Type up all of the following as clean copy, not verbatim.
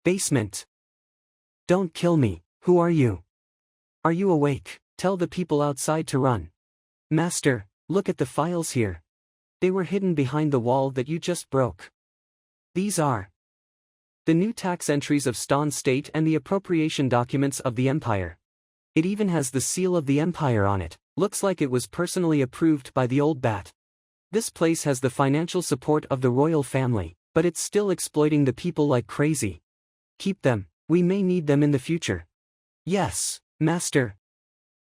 Basement. Don't kill me, who are you? Are you awake? Tell the people outside to run. Master, look at the files here. They were hidden behind the wall that you just broke. These are the new tax entries of Ston state and the appropriation documents of the Empire. It even has the seal of the Empire on it. Looks like it was personally approved by the old bat. This place has the financial support of the royal family, but it's still exploiting the people like crazy. Keep them, we may need them in the future. Yes, Master.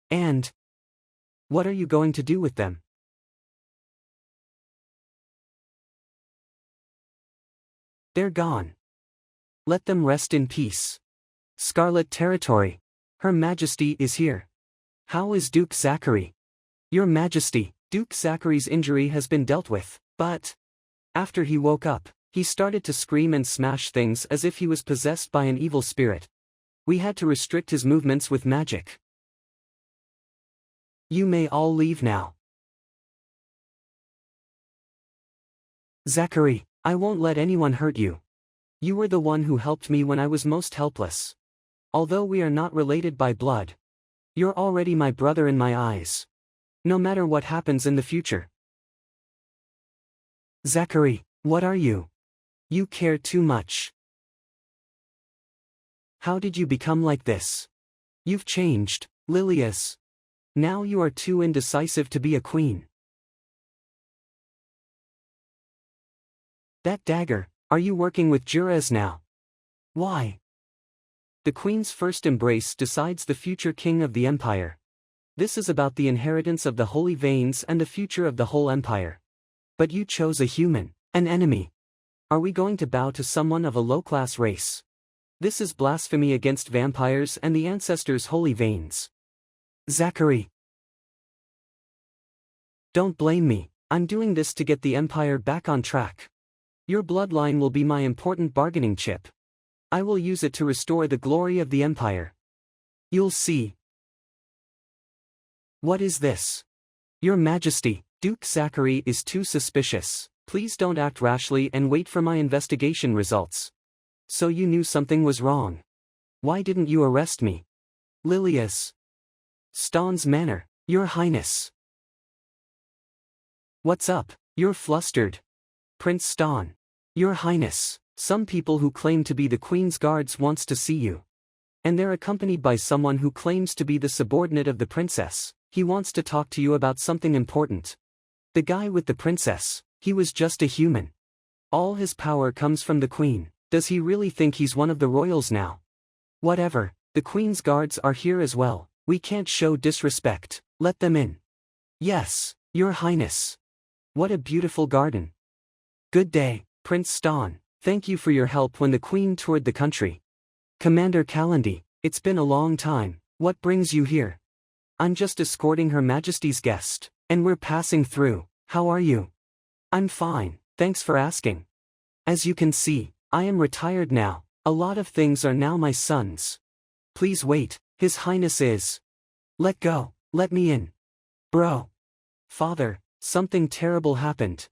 And what are you going to do with them? They're gone. Let them rest in peace. Scarlet Territory. Her Majesty is here. How is Duke Zachary? Your Majesty, Duke Zachary's injury has been dealt with, but after he woke up, he started to scream and smash things as if he was possessed by an evil spirit. We had to restrict his movements with magic. You may all leave now. Zachary, I won't let anyone hurt you. You were the one who helped me when I was most helpless. Although we are not related by blood, you're already my brother in my eyes. No matter what happens in the future. Zachary, what are you? You care too much. How did you become like this? You've changed, Lilias. Now you are too indecisive to be a queen. That dagger, are you working with Jurez now? Why? The queen's first embrace decides the future king of the empire. This is about the inheritance of the holy veins and the future of the whole empire. But you chose a human, an enemy. Are we going to bow to someone of a low-class race? This is blasphemy against vampires and the ancestors' holy veins. Zachary. Don't blame me, I'm doing this to get the empire back on track. Your bloodline will be my important bargaining chip. I will use it to restore the glory of the empire. You'll see. What is this? Your Majesty, Duke Zachary is too suspicious. Please don't act rashly and wait for my investigation results. So you knew something was wrong. Why didn't you arrest me? Lilias. Ston's manner, Your Highness. What's up? You're flustered. Prince Ston. Your Highness, some people who claim to be the Queen's guards wants to see you. And they're accompanied by someone who claims to be the subordinate of the princess. He wants to talk to you about something important. The guy with the princess, he was just a human. All his power comes from the Queen. Does he really think he's one of the royals now? Whatever, the Queen's guards are here as well. We can't show disrespect. Let them in. Yes, Your Highness. What a beautiful garden. Good day, Prince Ston. Thank you for your help when the Queen toured the country. Commander Callandy, it's been a long time. What brings you here? I'm just escorting Her Majesty's guest, and we're passing through. How are you? I'm fine, thanks for asking. As you can see, I am retired now. A lot of things are now my son's. Please wait, His Highness is. Let go, let me in. Bro. Father, something terrible happened.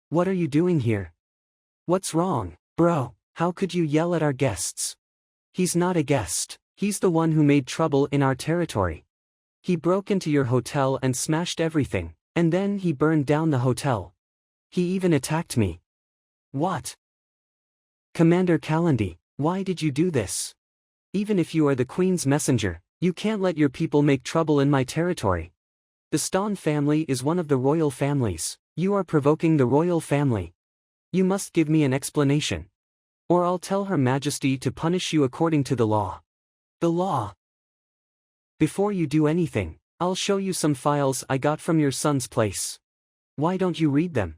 What are you doing here? What's wrong, bro? How could you yell at our guests? He's not a guest, he's the one who made trouble in our territory. He broke into your hotel and smashed everything, and then he burned down the hotel. He even attacked me. What? Commander Callandy, why did you do this? Even if you are the Queen's messenger, you can't let your people make trouble in my territory. The Ston family is one of the royal families. You are provoking the royal family. You must give me an explanation. Or I'll tell Her Majesty to punish you according to the law. The law? Before you do anything, I'll show you some files I got from your son's place. Why don't you read them?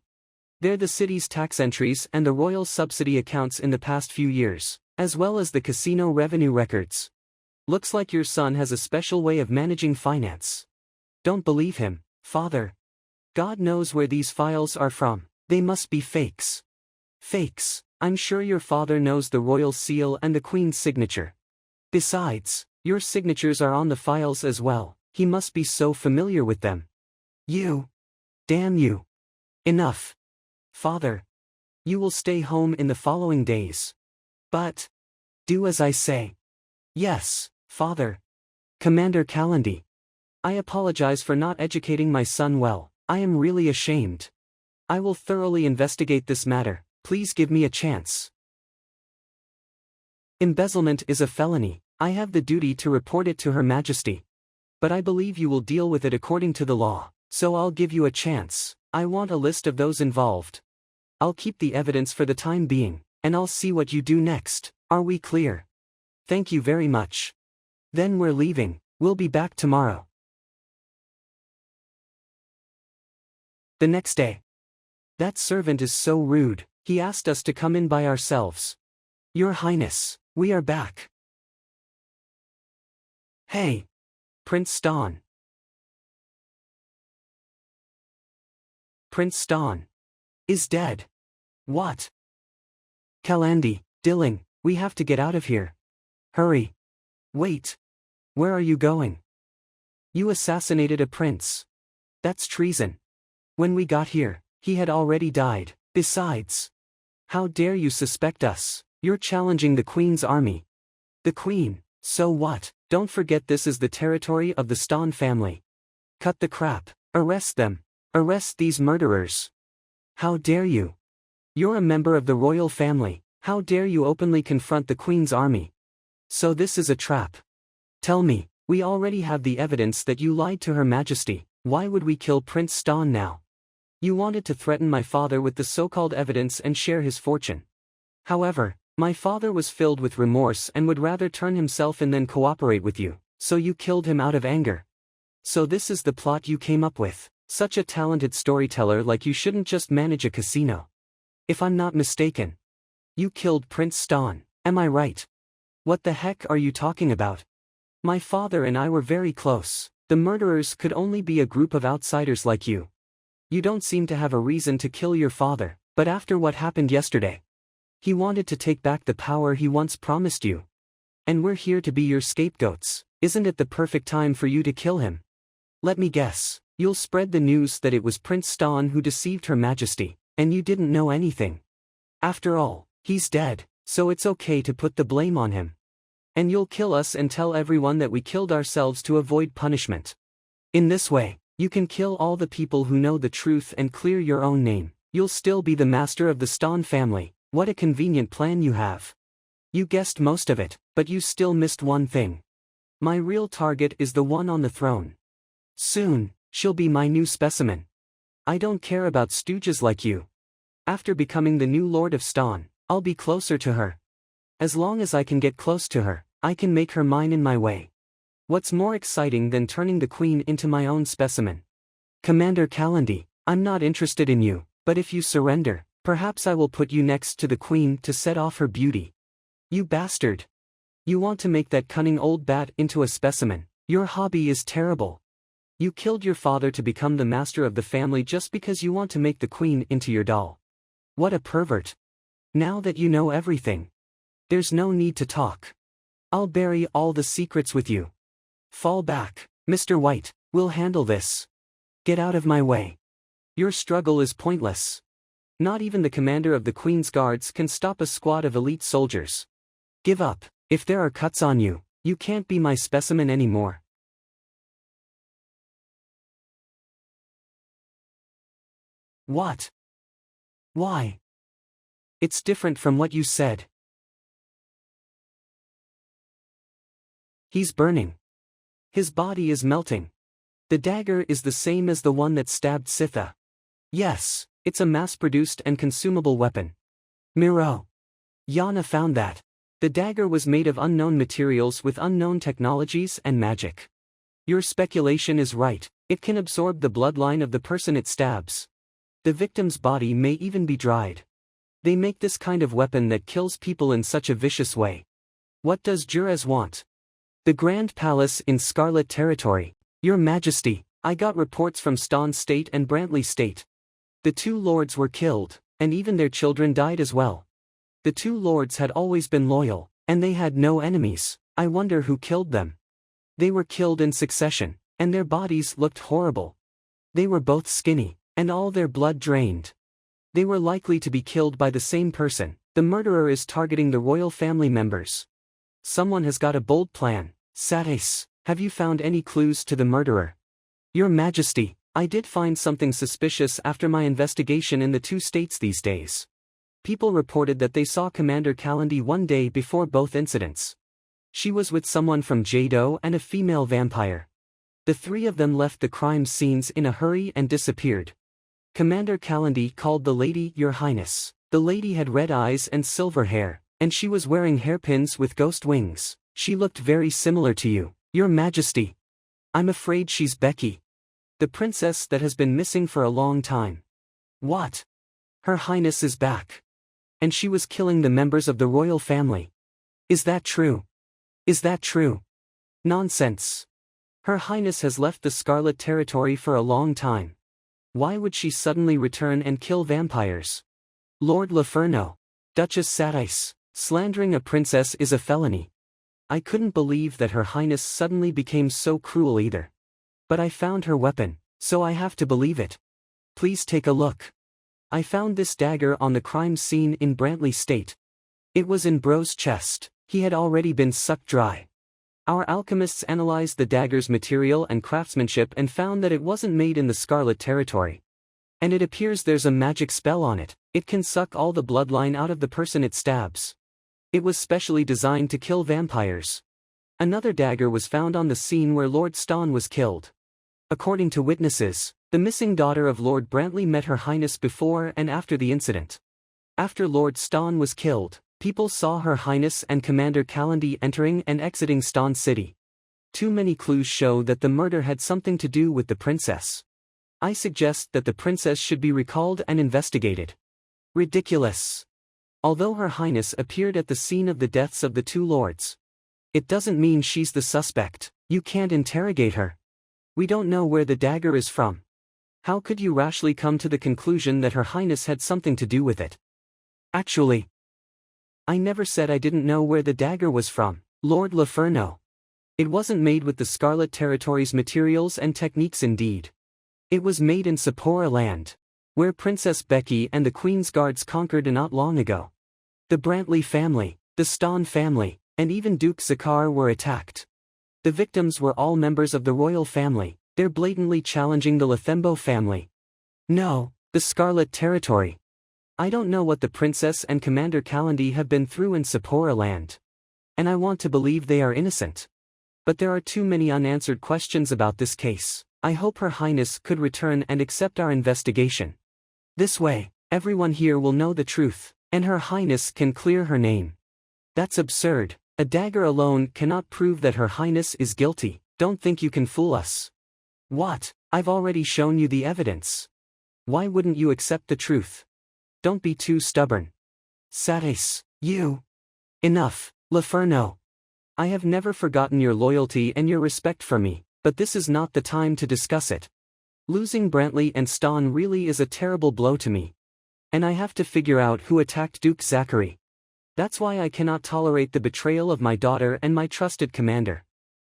They're the city's tax entries and the royal subsidy accounts in the past few years, as well as the casino revenue records. Looks like your son has a special way of managing finance. Don't believe him, father. God knows where these files are from. They must be fakes. Fakes. I'm sure your father knows the royal seal and the Queen's signature. Besides, your signatures are on the files as well. He must be so familiar with them. You. Damn you. Enough. Father. You will stay home in the following days. But. Do as I say. Yes, Father. Commander Calendly. I apologize for not educating my son well. I am really ashamed. I will thoroughly investigate this matter. Please give me a chance. Embezzlement is a felony. I have the duty to report it to Her Majesty. But I believe you will deal with it according to the law, so I'll give you a chance. I want a list of those involved. I'll keep the evidence for the time being, and I'll see what you do next. Are we clear? Thank you very much. Then we're leaving. We'll be back tomorrow. The next day. That servant is so rude. He asked us to come in by ourselves. Your Highness, we are back. Hey. Prince Ston. Prince Ston is dead. What? Calendly, Dilling, we have to get out of here. Hurry. Wait. Where are you going? You assassinated a prince. That's treason. When we got here, he had already died. Besides, how dare you suspect us? You're challenging the Queen's army. The Queen, so what? Don't forget this is the territory of the Ston family. Cut the crap. Arrest them. Arrest these murderers. How dare you? You're a member of the royal family. How dare you openly confront the Queen's army? So this is a trap. Tell me, we already have the evidence that you lied to Her Majesty. Why would we kill Prince Ston now? You wanted to threaten my father with the so-called evidence and share his fortune. However, my father was filled with remorse and would rather turn himself in than cooperate with you, so you killed him out of anger. So this is the plot you came up with. Such a talented storyteller like you shouldn't just manage a casino. If I'm not mistaken, you killed Prince Ston, am I right? What the heck are you talking about? My father and I were very close. The murderers could only be a group of outsiders like you. You don't seem to have a reason to kill your father, but after what happened yesterday, he wanted to take back the power he once promised you. And we're here to be your scapegoats. Isn't it the perfect time for you to kill him? Let me guess, you'll spread the news that it was Prince Ston who deceived Her Majesty, and you didn't know anything. After all, he's dead, so it's okay to put the blame on him. And you'll kill us and tell everyone that we killed ourselves to avoid punishment. In this way, you can kill all the people who know the truth and clear your own name. You'll still be the master of the Ston family. What a convenient plan you have. You guessed most of it, but you still missed one thing. My real target is the one on the throne. Soon, she'll be my new specimen. I don't care about stooges like you. After becoming the new Lord of Ston, I'll be closer to her. As long as I can get close to her, I can make her mine in my way. What's more exciting than turning the Queen into my own specimen? Commander Calendly, I'm not interested in you, but if you surrender, perhaps I will put you next to the Queen to set off her beauty. You bastard. You want to make that cunning old bat into a specimen. Your hobby is terrible. You killed your father to become the master of the family just because you want to make the Queen into your doll. What a pervert. Now that you know everything, there's no need to talk. I'll bury all the secrets with you. Fall back, Mr. White, we'll handle this. Get out of my way. Your struggle is pointless. Not even the commander of the Queen's Guards can stop a squad of elite soldiers. Give up. If there are cuts on you, you can't be my specimen anymore. What? Why? It's different from what you said. He's burning. His body is melting. The dagger is the same as the one that stabbed Sitha. Yes, it's a mass-produced and consumable weapon. Miro. Yana found that. The dagger was made of unknown materials with unknown technologies and magic. Your speculation is right, it can absorb the bloodline of the person it stabs. The victim's body may even be dried. They make this kind of weapon that kills people in such a vicious way. What does Jurez want? The Grand Palace in Scarlet Territory. Your Majesty, I got reports from Ston State and Brantley State. The two lords were killed, and even their children died as well. The two lords had always been loyal, and they had no enemies. I wonder who killed them. They were killed in succession, and their bodies looked horrible. They were both skinny, and all their blood drained. They were likely to be killed by the same person. The murderer is targeting the royal family members. Someone has got a bold plan. Satis, have you found any clues to the murderer? Your Majesty, I did find something suspicious after my investigation in the two states these days. People reported that they saw Commander Callandy one day before both incidents. She was with someone from Jado and a female vampire. The three of them left the crime scenes in a hurry and disappeared. Commander Callandy called the lady Your Highness. The lady had red eyes and silver hair, and she was wearing hairpins with ghost wings. She looked very similar to you, Your Majesty. I'm afraid she's Becky, the princess that has been missing for a long time. What? Her Highness is back. And she was killing the members of the royal family. Is that true? Is that true? Nonsense. Her Highness has left the Scarlet Territory for a long time. Why would she suddenly return and kill vampires? Lord Laferno. Duchess Satis, slandering a princess is a felony. I couldn't believe that Her Highness suddenly became so cruel either. But I found her weapon, so I have to believe it. Please take a look. I found this dagger on the crime scene in Brantley State. It was in Bro's chest. He had already been sucked dry. Our alchemists analyzed the dagger's material and craftsmanship and found that it wasn't made in the Scarlet Territory. And it appears there's a magic spell on it. It can suck all the bloodline out of the person it stabs. It was specially designed to kill vampires. Another dagger was found on the scene where Lord Ston was killed. According to witnesses, the missing daughter of Lord Brantley met Her Highness before and after the incident. After Lord Ston was killed, people saw Her Highness and Commander Callandy entering and exiting Ston City. Too many clues show that the murder had something to do with the princess. I suggest that the princess should be recalled and investigated. Ridiculous. Although Her Highness appeared at the scene of the deaths of the two lords, it doesn't mean she's the suspect. You can't interrogate her. We don't know where the dagger is from. How could you rashly come to the conclusion that Her Highness had something to do with it? Actually, I never said I didn't know where the dagger was from, Lord Laferno. It wasn't made with the Scarlet Territory's materials and techniques indeed. It was made in Sephora land, where Princess Becky and the Queen's Guards conquered not long ago. The Brantley family, the Ston family, and even Duke Zakar were attacked. The victims were all members of the royal family. They're blatantly challenging the Lathembo family. No, the Scarlet Territory. I don't know what the princess and Commander Callandy have been through in Sephora land. And I want to believe they are innocent. But there are too many unanswered questions about this case. I hope Her Highness could return and accept our investigation. This way, everyone here will know the truth, and Her Highness can clear her name. That's absurd. A dagger alone cannot prove that Her Highness is guilty. Don't think you can fool us. What? I've already shown you the evidence. Why wouldn't you accept the truth? Don't be too stubborn. Satis, you. Enough, Laferno. I have never forgotten your loyalty and your respect for me, but this is not the time to discuss it. Losing Brantley and Ston really is a terrible blow to me. And I have to figure out who attacked Duke Zachary. That's why I cannot tolerate the betrayal of my daughter and my trusted commander.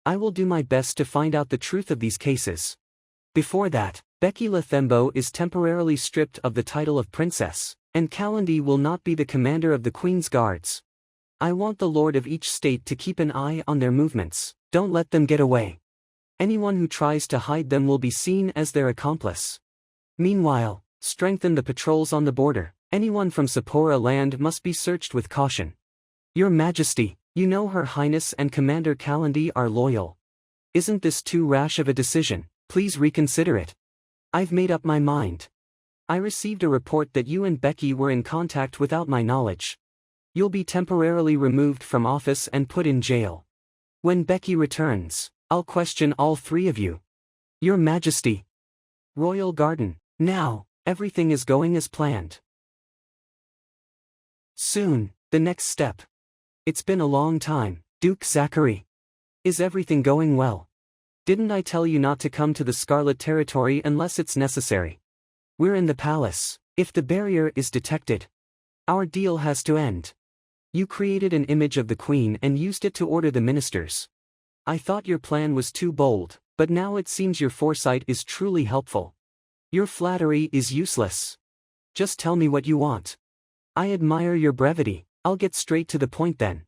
I will do my best to find out the truth of these cases. Before that, Becky Lathembo is temporarily stripped of the title of princess, and Callandy will not be the commander of the Queen's Guards. I want the lord of each state to keep an eye on their movements. Don't let them get away. Anyone who tries to hide them will be seen as their accomplice. Meanwhile, strengthen the patrols on the border. Anyone from Sephora land must be searched with caution. Your Majesty, you know Her Highness and Commander Callandy are loyal. Isn't this too rash of a decision? Please reconsider it. I've made up my mind. I received a report that you and Becky were in contact without my knowledge. You'll be temporarily removed from office and put in jail. When Becky returns, I'll question all three of you. Your Majesty. Royal Garden. Now, everything is going as planned. Soon, the next step. It's been a long time, Duke Zachary. Is everything going well? Didn't I tell you not to come to the Scarlet Territory unless it's necessary? We're in the palace. If the barrier is detected, our deal has to end. You created an image of the Queen and used it to order the ministers. I thought your plan was too bold, but now it seems your foresight is truly helpful. Your flattery is useless. Just tell me what you want. I admire your brevity. I'll get straight to the point then.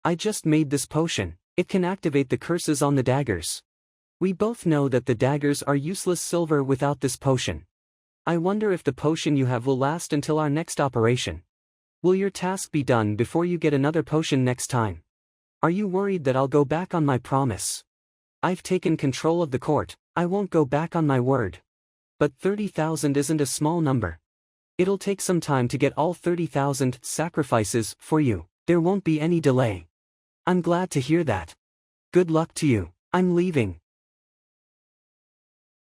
I just made this potion. It can activate the curses on the daggers. We both know that the daggers are useless silver without this potion. I wonder if the potion you have will last until our next operation. Will your task be done before you get another potion next time? Are you worried that I'll go back on my promise? I've taken control of the court, I won't go back on my word. But 30,000 isn't a small number. It'll take some time to get all 30,000 sacrifices for you. There won't be any delay. I'm glad to hear that. Good luck to you. I'm leaving.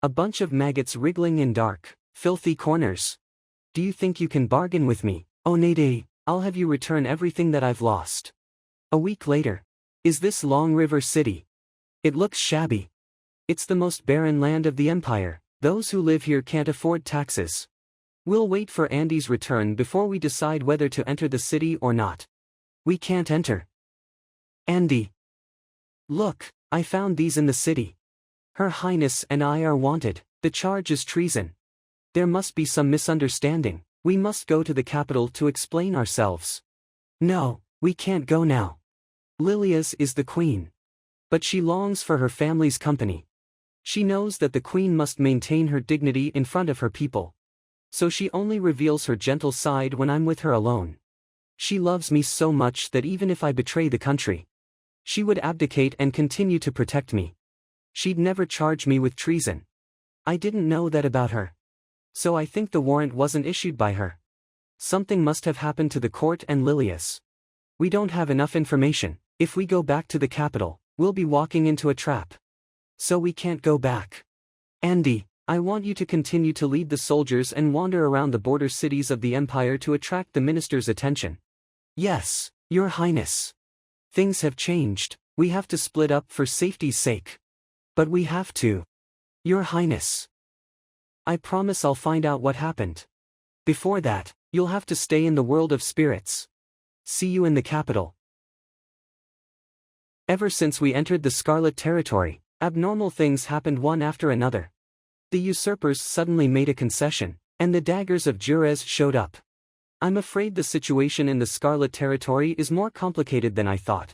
A bunch of maggots wriggling in dark, filthy corners. Do you think you can bargain with me? Oh Nade, I'll have you return everything that I've lost. A week later. Is this Longriver City? It looks shabby. It's the most barren land of the Empire. Those who live here can't afford taxes. We'll wait for Andy's return before we decide whether to enter the city or not. We can't enter. Andy. Look, I found these in the city. Her Highness and I are wanted. The charge is treason. There must be some misunderstanding. We must go to the capital to explain ourselves. No, we can't go now. Lilias is the queen. But she longs for her family's company. She knows that the queen must maintain her dignity in front of her people. So she only reveals her gentle side when I'm with her alone. She loves me so much that even if I betray the country, she would abdicate and continue to protect me. She'd never charge me with treason. I didn't know that about her. So I think the warrant wasn't issued by her. Something must have happened to the court and Lilias. We don't have enough information. If we go back to the capital, we'll be walking into a trap. So we can't go back. Andy, I want you to continue to lead the soldiers and wander around the border cities of the Empire to attract the minister's attention. Yes, Your Highness. Things have changed. We have to split up for safety's sake. But we have to. Your Highness. I promise I'll find out what happened. Before that, you'll have to stay in the world of spirits. See you in the capital. Ever since we entered the Scarlet Territory, abnormal things happened one after another. The usurpers suddenly made a concession, and the daggers of Jurez showed up. I'm afraid the situation in the Scarlet Territory is more complicated than I thought.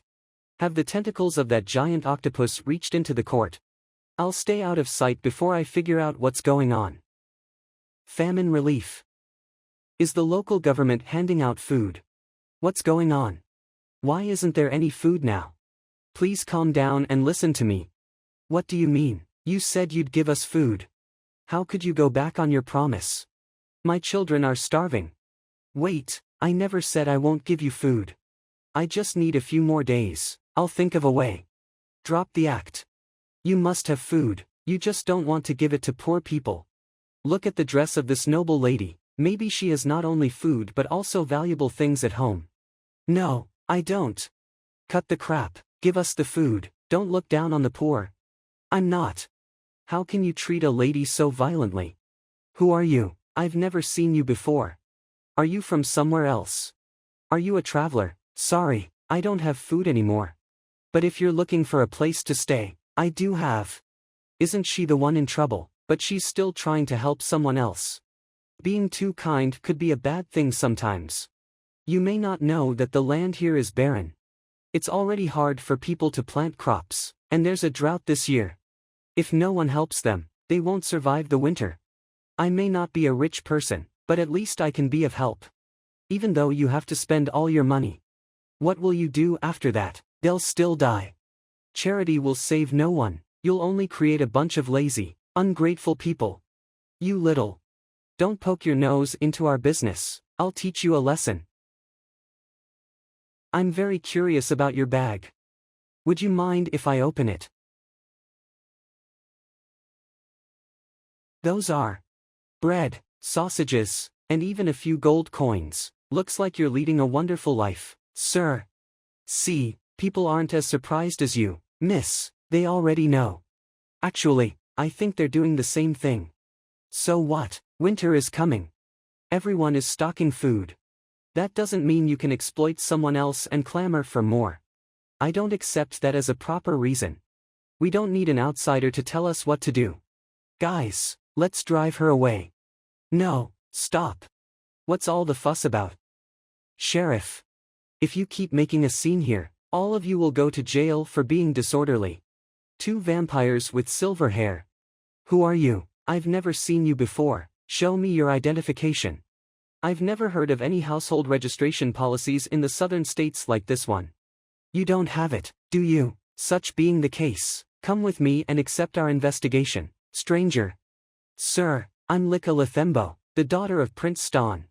Have the tentacles of that giant octopus reached into the court? I'll stay out of sight before I figure out what's going on. Famine relief. Is the local government handing out food? What's going on? Why isn't there any food now? Please calm down and listen to me. What do you mean? You said you'd give us food. How could you go back on your promise? My children are starving. Wait, I never said I won't give you food. I just need a few more days. I'll think of a way. Drop the act. You must have food, you just don't want to give it to poor people. Look at the dress of this noble lady, maybe she has not only food but also valuable things at home. No, I don't. Cut the crap, give us the food, don't look down on the poor. I'm not. How can you treat a lady so violently? Who are you? I've never seen you before. Are you from somewhere else? Are you a traveler? Sorry, I don't have food anymore. But if you're looking for a place to stay, I do have. Isn't she the one in trouble, but she's still trying to help someone else? Being too kind could be a bad thing sometimes. You may not know that the land here is barren. It's already hard for people to plant crops, and there's a drought this year. If no one helps them, they won't survive the winter. I may not be a rich person, but at least I can be of help. Even though you have to spend all your money. What will you do after that? They'll still die. Charity will save no one, you'll only create a bunch of lazy, ungrateful people. You little. Don't poke your nose into our business, I'll teach you a lesson. I'm very curious about your bag. Would you mind if I open it? Those are bread, sausages, and even a few gold coins. Looks like you're leading a wonderful life, sir. See, people aren't as surprised as you, miss, they already know. Actually, I think they're doing the same thing. So what? Winter is coming. Everyone is stocking food. That doesn't mean you can exploit someone else and clamor for more. I don't accept that as a proper reason. We don't need an outsider to tell us what to do. Guys, let's drive her away. No, stop. What's all the fuss about? Sheriff. If you keep making a scene here, All of you will go to jail for being disorderly. 2 vampires with silver hair. Who are you? I've never seen you before. Show me your identification. I've never heard of any household registration policies in the southern states like this one. You don't have it, do you? Such being the case, come with me and accept our investigation, stranger. Sir, I'm Lika Lathembo, the daughter of Prince Ston.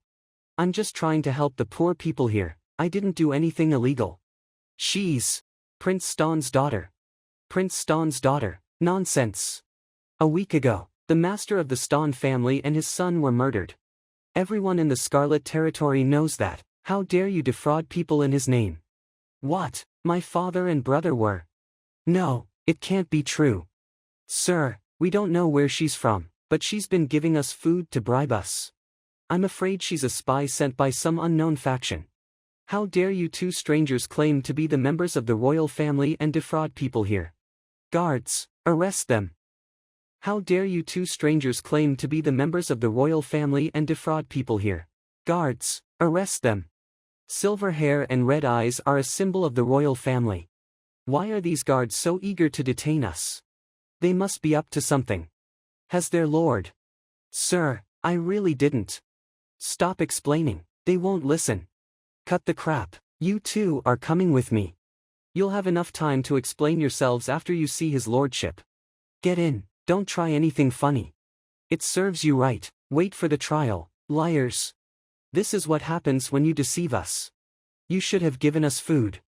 I'm just trying to help the poor people here. I didn't do anything illegal. She's Prince Ston's daughter. Prince Ston's daughter. Nonsense. A week ago, the master of the Ston family and his son were murdered. Everyone in the Scarlet Territory knows that. How dare you defraud people in his name? What? My father and brother were? No, it can't be true. Sir, we don't know where she's from, but she's been giving us food to bribe us. I'm afraid she's a spy sent by some unknown faction. How dare you 2 strangers claim to be the members of the royal family and defraud people here? Guards, arrest them. How dare you 2 strangers claim to be the members of the royal family and defraud people here? Guards, arrest them. Silver hair and red eyes are a symbol of the royal family. Why are these guards so eager to detain us? They must be up to something. Has their lord? Sir, I really didn't. Stop explaining, they won't listen. Cut the crap, you 2 are coming with me. You'll have enough time to explain yourselves after you see his lordship. Get in, don't try anything funny. It serves you right, wait for the trial, liars. This is what happens when you deceive us. You should have given us food.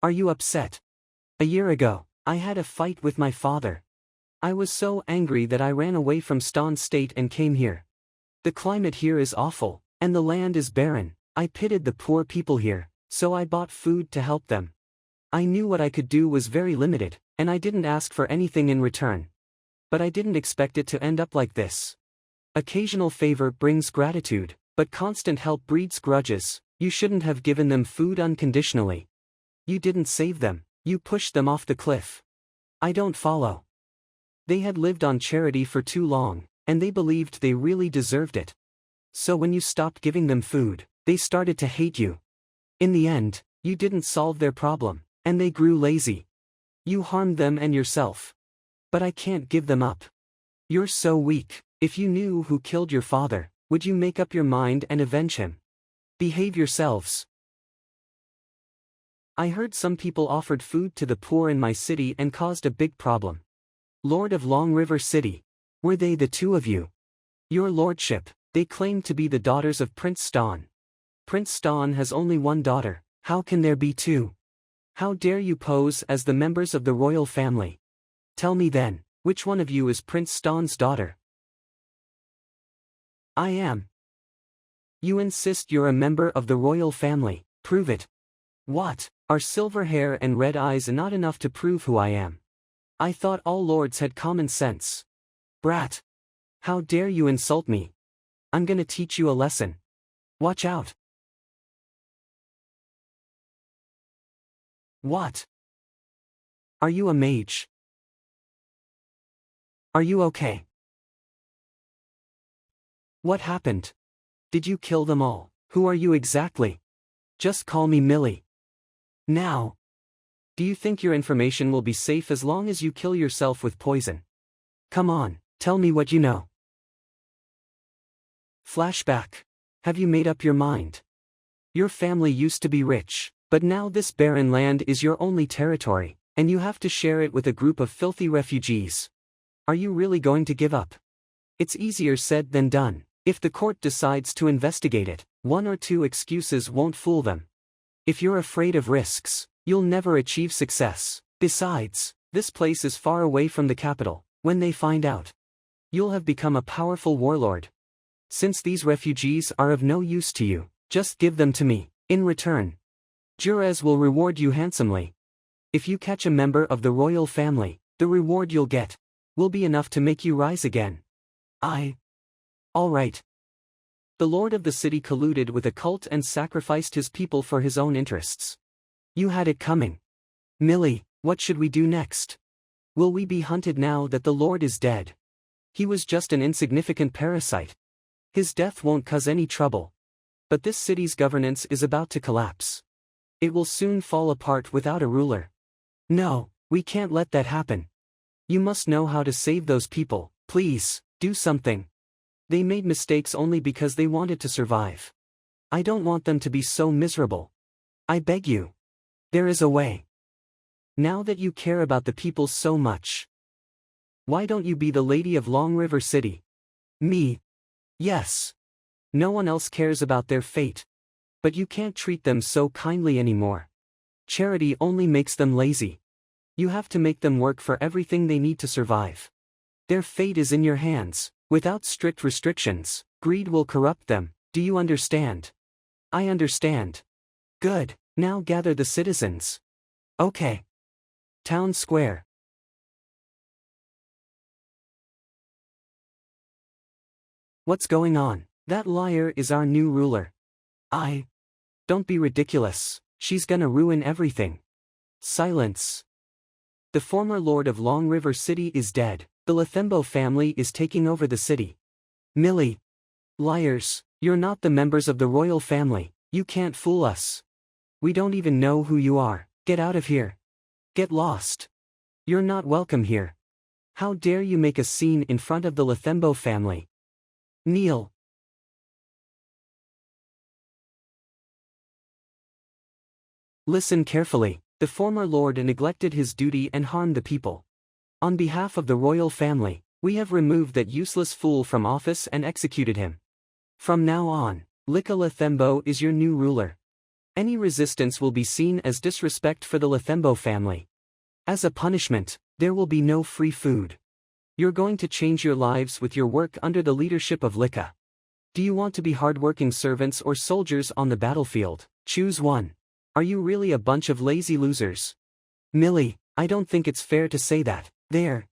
Are you upset? A year ago, I had a fight with my father. I was so angry that I ran away from Ston State and came here. The climate here is awful, and the land is barren. I pitied the poor people here, so I bought food to help them. I knew what I could do was very limited, and I didn't ask for anything in return. But I didn't expect it to end up like this. Occasional favor brings gratitude, but constant help breeds grudges. You shouldn't have given them food unconditionally. You didn't save them, you pushed them off the cliff. I don't follow. They had lived on charity for too long, and they believed they really deserved it. So when you stopped giving them food, they started to hate you. In the end, you didn't solve their problem, and they grew lazy. You harmed them and yourself. But I can't give them up. You're so weak. If you knew who killed your father, would you make up your mind and avenge him? Behave yourselves. I heard some people offered food to the poor in my city and caused a big problem. Lord of Longriver City. Were they the 2 of you? Your lordship, they claim to be the daughters of Prince Ston. Prince Ston has only 1 daughter, how can there be 2? How dare you pose as the members of the royal family? Tell me then, which one of you is Prince Ston's daughter? I am. You insist you're a member of the royal family, prove it. What, are silver hair and red eyes not enough to prove who I am? I thought all lords had common sense. Brat. How dare you insult me? I'm gonna teach you a lesson. Watch out. What? Are you a mage? Are you okay? What happened? Did you kill them all? Who are you exactly? Just call me Millie. Now. Do you think your information will be safe as long as you kill yourself with poison? Come on, tell me what you know. Flashback. Have you made up your mind? Your family used to be rich, but now this barren land is your only territory, and you have to share it with a group of filthy refugees. Are you really going to give up? It's easier said than done. If the court decides to investigate it, 1 or 2 excuses won't fool them. If you're afraid of risks, you'll never achieve success. Besides, this place is far away from the capital. When they find out, you'll have become a powerful warlord. Since these refugees are of no use to you, just give them to me. In return, Jurez will reward you handsomely. If you catch a member of the royal family, the reward you'll get will be enough to make you rise again. All right. The lord of the city colluded with a cult and sacrificed his people for his own interests. You had it coming. Millie, what should we do next? Will we be hunted now that the lord is dead? He was just an insignificant parasite. His death won't cause any trouble. But this city's governance is about to collapse. It will soon fall apart without a ruler. No, we can't let that happen. You must know how to save those people, please, do something. They made mistakes only because they wanted to survive. I don't want them to be so miserable. I beg you. There is a way. Now that you care about the people so much, why don't you be the lady of Longriver City? Me? Yes. No one else cares about their fate. But you can't treat them so kindly anymore. Charity only makes them lazy. You have to make them work for everything they need to survive. Their fate is in your hands. Without strict restrictions, greed will corrupt them. Do you understand? I understand. Good, now gather the citizens. Okay. Town Square. What's going on? That liar is our new ruler. Don't be ridiculous, she's gonna ruin everything. Silence. The former lord of Longriver City is dead, the Laferno family is taking over the city. Millie. Liars, you're not the members of the royal family, you can't fool us. We don't even know who you are, get out of here. Get lost. You're not welcome here. How dare you make a scene in front of the Laferno family? Kneel. Listen carefully, the former lord neglected his duty and harmed the people. On behalf of the royal family, we have removed that useless fool from office and executed him. From now on, Lika Laferno is your new ruler. Any resistance will be seen as disrespect for the Laferno family. As a punishment, there will be no free food. You're going to change your lives with your work under the leadership of Lika. Do you want to be hardworking servants or soldiers on the battlefield? Choose one. Are you really a bunch of lazy losers? Millie, I don't think it's fair to say that. They're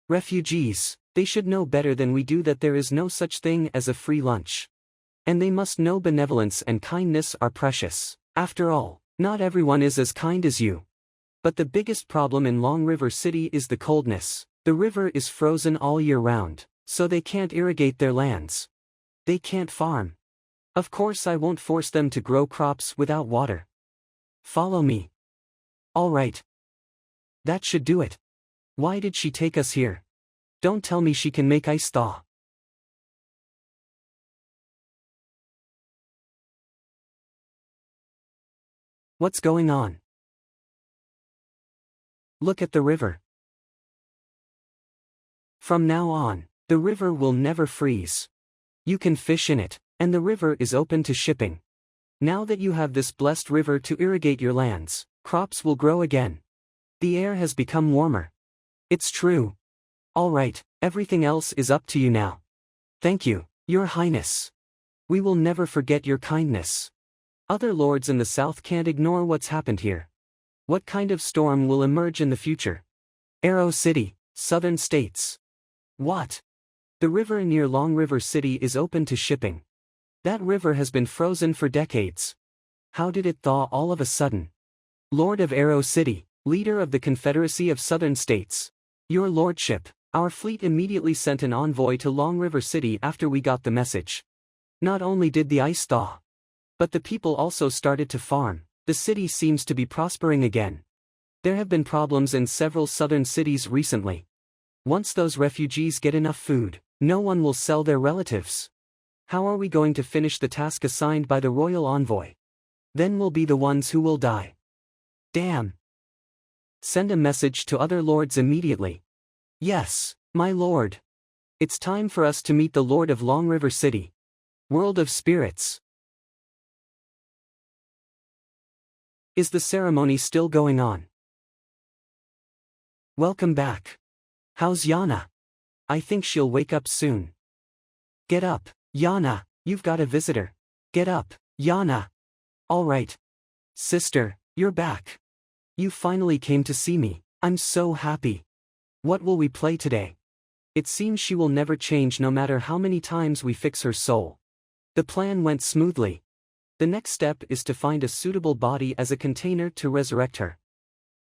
refugees. They should know better than we do that there is no such thing as a free lunch. And they must know benevolence and kindness are precious. After all, not everyone is as kind as you. But the biggest problem in Longriver City is the coldness. The river is frozen all year round, so they can't irrigate their lands. They can't farm. Of course I won't force them to grow crops without water. Follow me. All right. That should do it. Why did she take us here? Don't tell me she can make ice thaw. What's going on? Look at the river. From now on, the river will never freeze. You can fish in it, and the river is open to shipping. Now that you have this blessed river to irrigate your lands, crops will grow again. The air has become warmer. It's true. All right, everything else is up to you now. Thank you, Your Highness. We will never forget your kindness. Other lords in the south can't ignore what's happened here. What kind of storm will emerge in the future? Arrow City, Southern States. What? The river near Longriver City is open to shipping. That river has been frozen for decades. How did it thaw all of a sudden? Lord of Arrow City, leader of the Confederacy of Southern States. Your Lordship, our fleet immediately sent an envoy to Longriver City after we got the message. Not only did the ice thaw, but the people also started to farm. The city seems to be prospering again. There have been problems in several southern cities recently. Once those refugees get enough food, no one will sell their relatives. How are we going to finish the task assigned by the royal envoy? Then we'll be the ones who will die. Damn. Send a message to other lords immediately. Yes, my lord. It's time for us to meet the Lord of Longriver City. World of Spirits. Is the ceremony still going on? Welcome back. How's Yana? I think she'll wake up soon. Get up, Yana, you've got a visitor. Get up, Yana. All right. Sister, you're back. You finally came to see me. I'm so happy. What will we play today? It seems she will never change no matter how many times we fix her soul. The plan went smoothly. The next step is to find a suitable body as a container to resurrect her.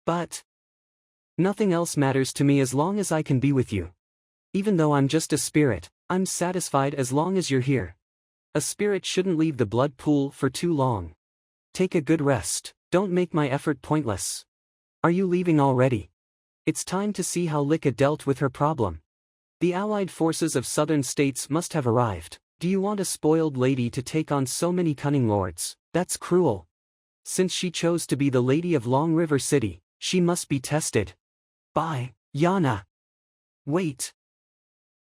But nothing else matters to me as long as I can be with you. Even though I'm just a spirit, I'm satisfied as long as you're here. A spirit shouldn't leave the blood pool for too long. Take a good rest. Don't make my effort pointless. Are you leaving already? It's time to see how Lika dealt with her problem. The allied forces of southern states must have arrived. Do you want a spoiled lady to take on so many cunning lords? That's cruel. Since she chose to be the lady of Longriver City, she must be tested. Bye, Yana. Wait.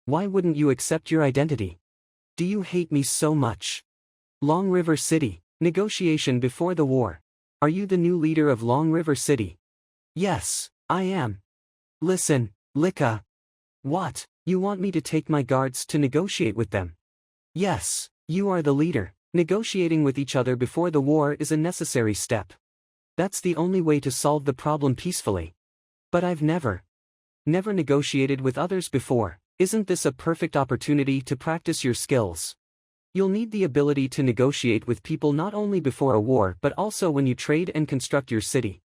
Why wouldn't you accept your identity? Do you hate me so much? Longriver City, negotiation before the war. Are you the new leader of Longriver City? Yes, I am. Listen, Lika. What? You want me to take my guards to negotiate with them? Yes, you are the leader. Negotiating with each other before the war is a necessary step. That's the only way to solve the problem peacefully. But I've never negotiated with others before. Isn't this a perfect opportunity to practice your skills? You'll need the ability to negotiate with people not only before a war but also when you trade and construct your city.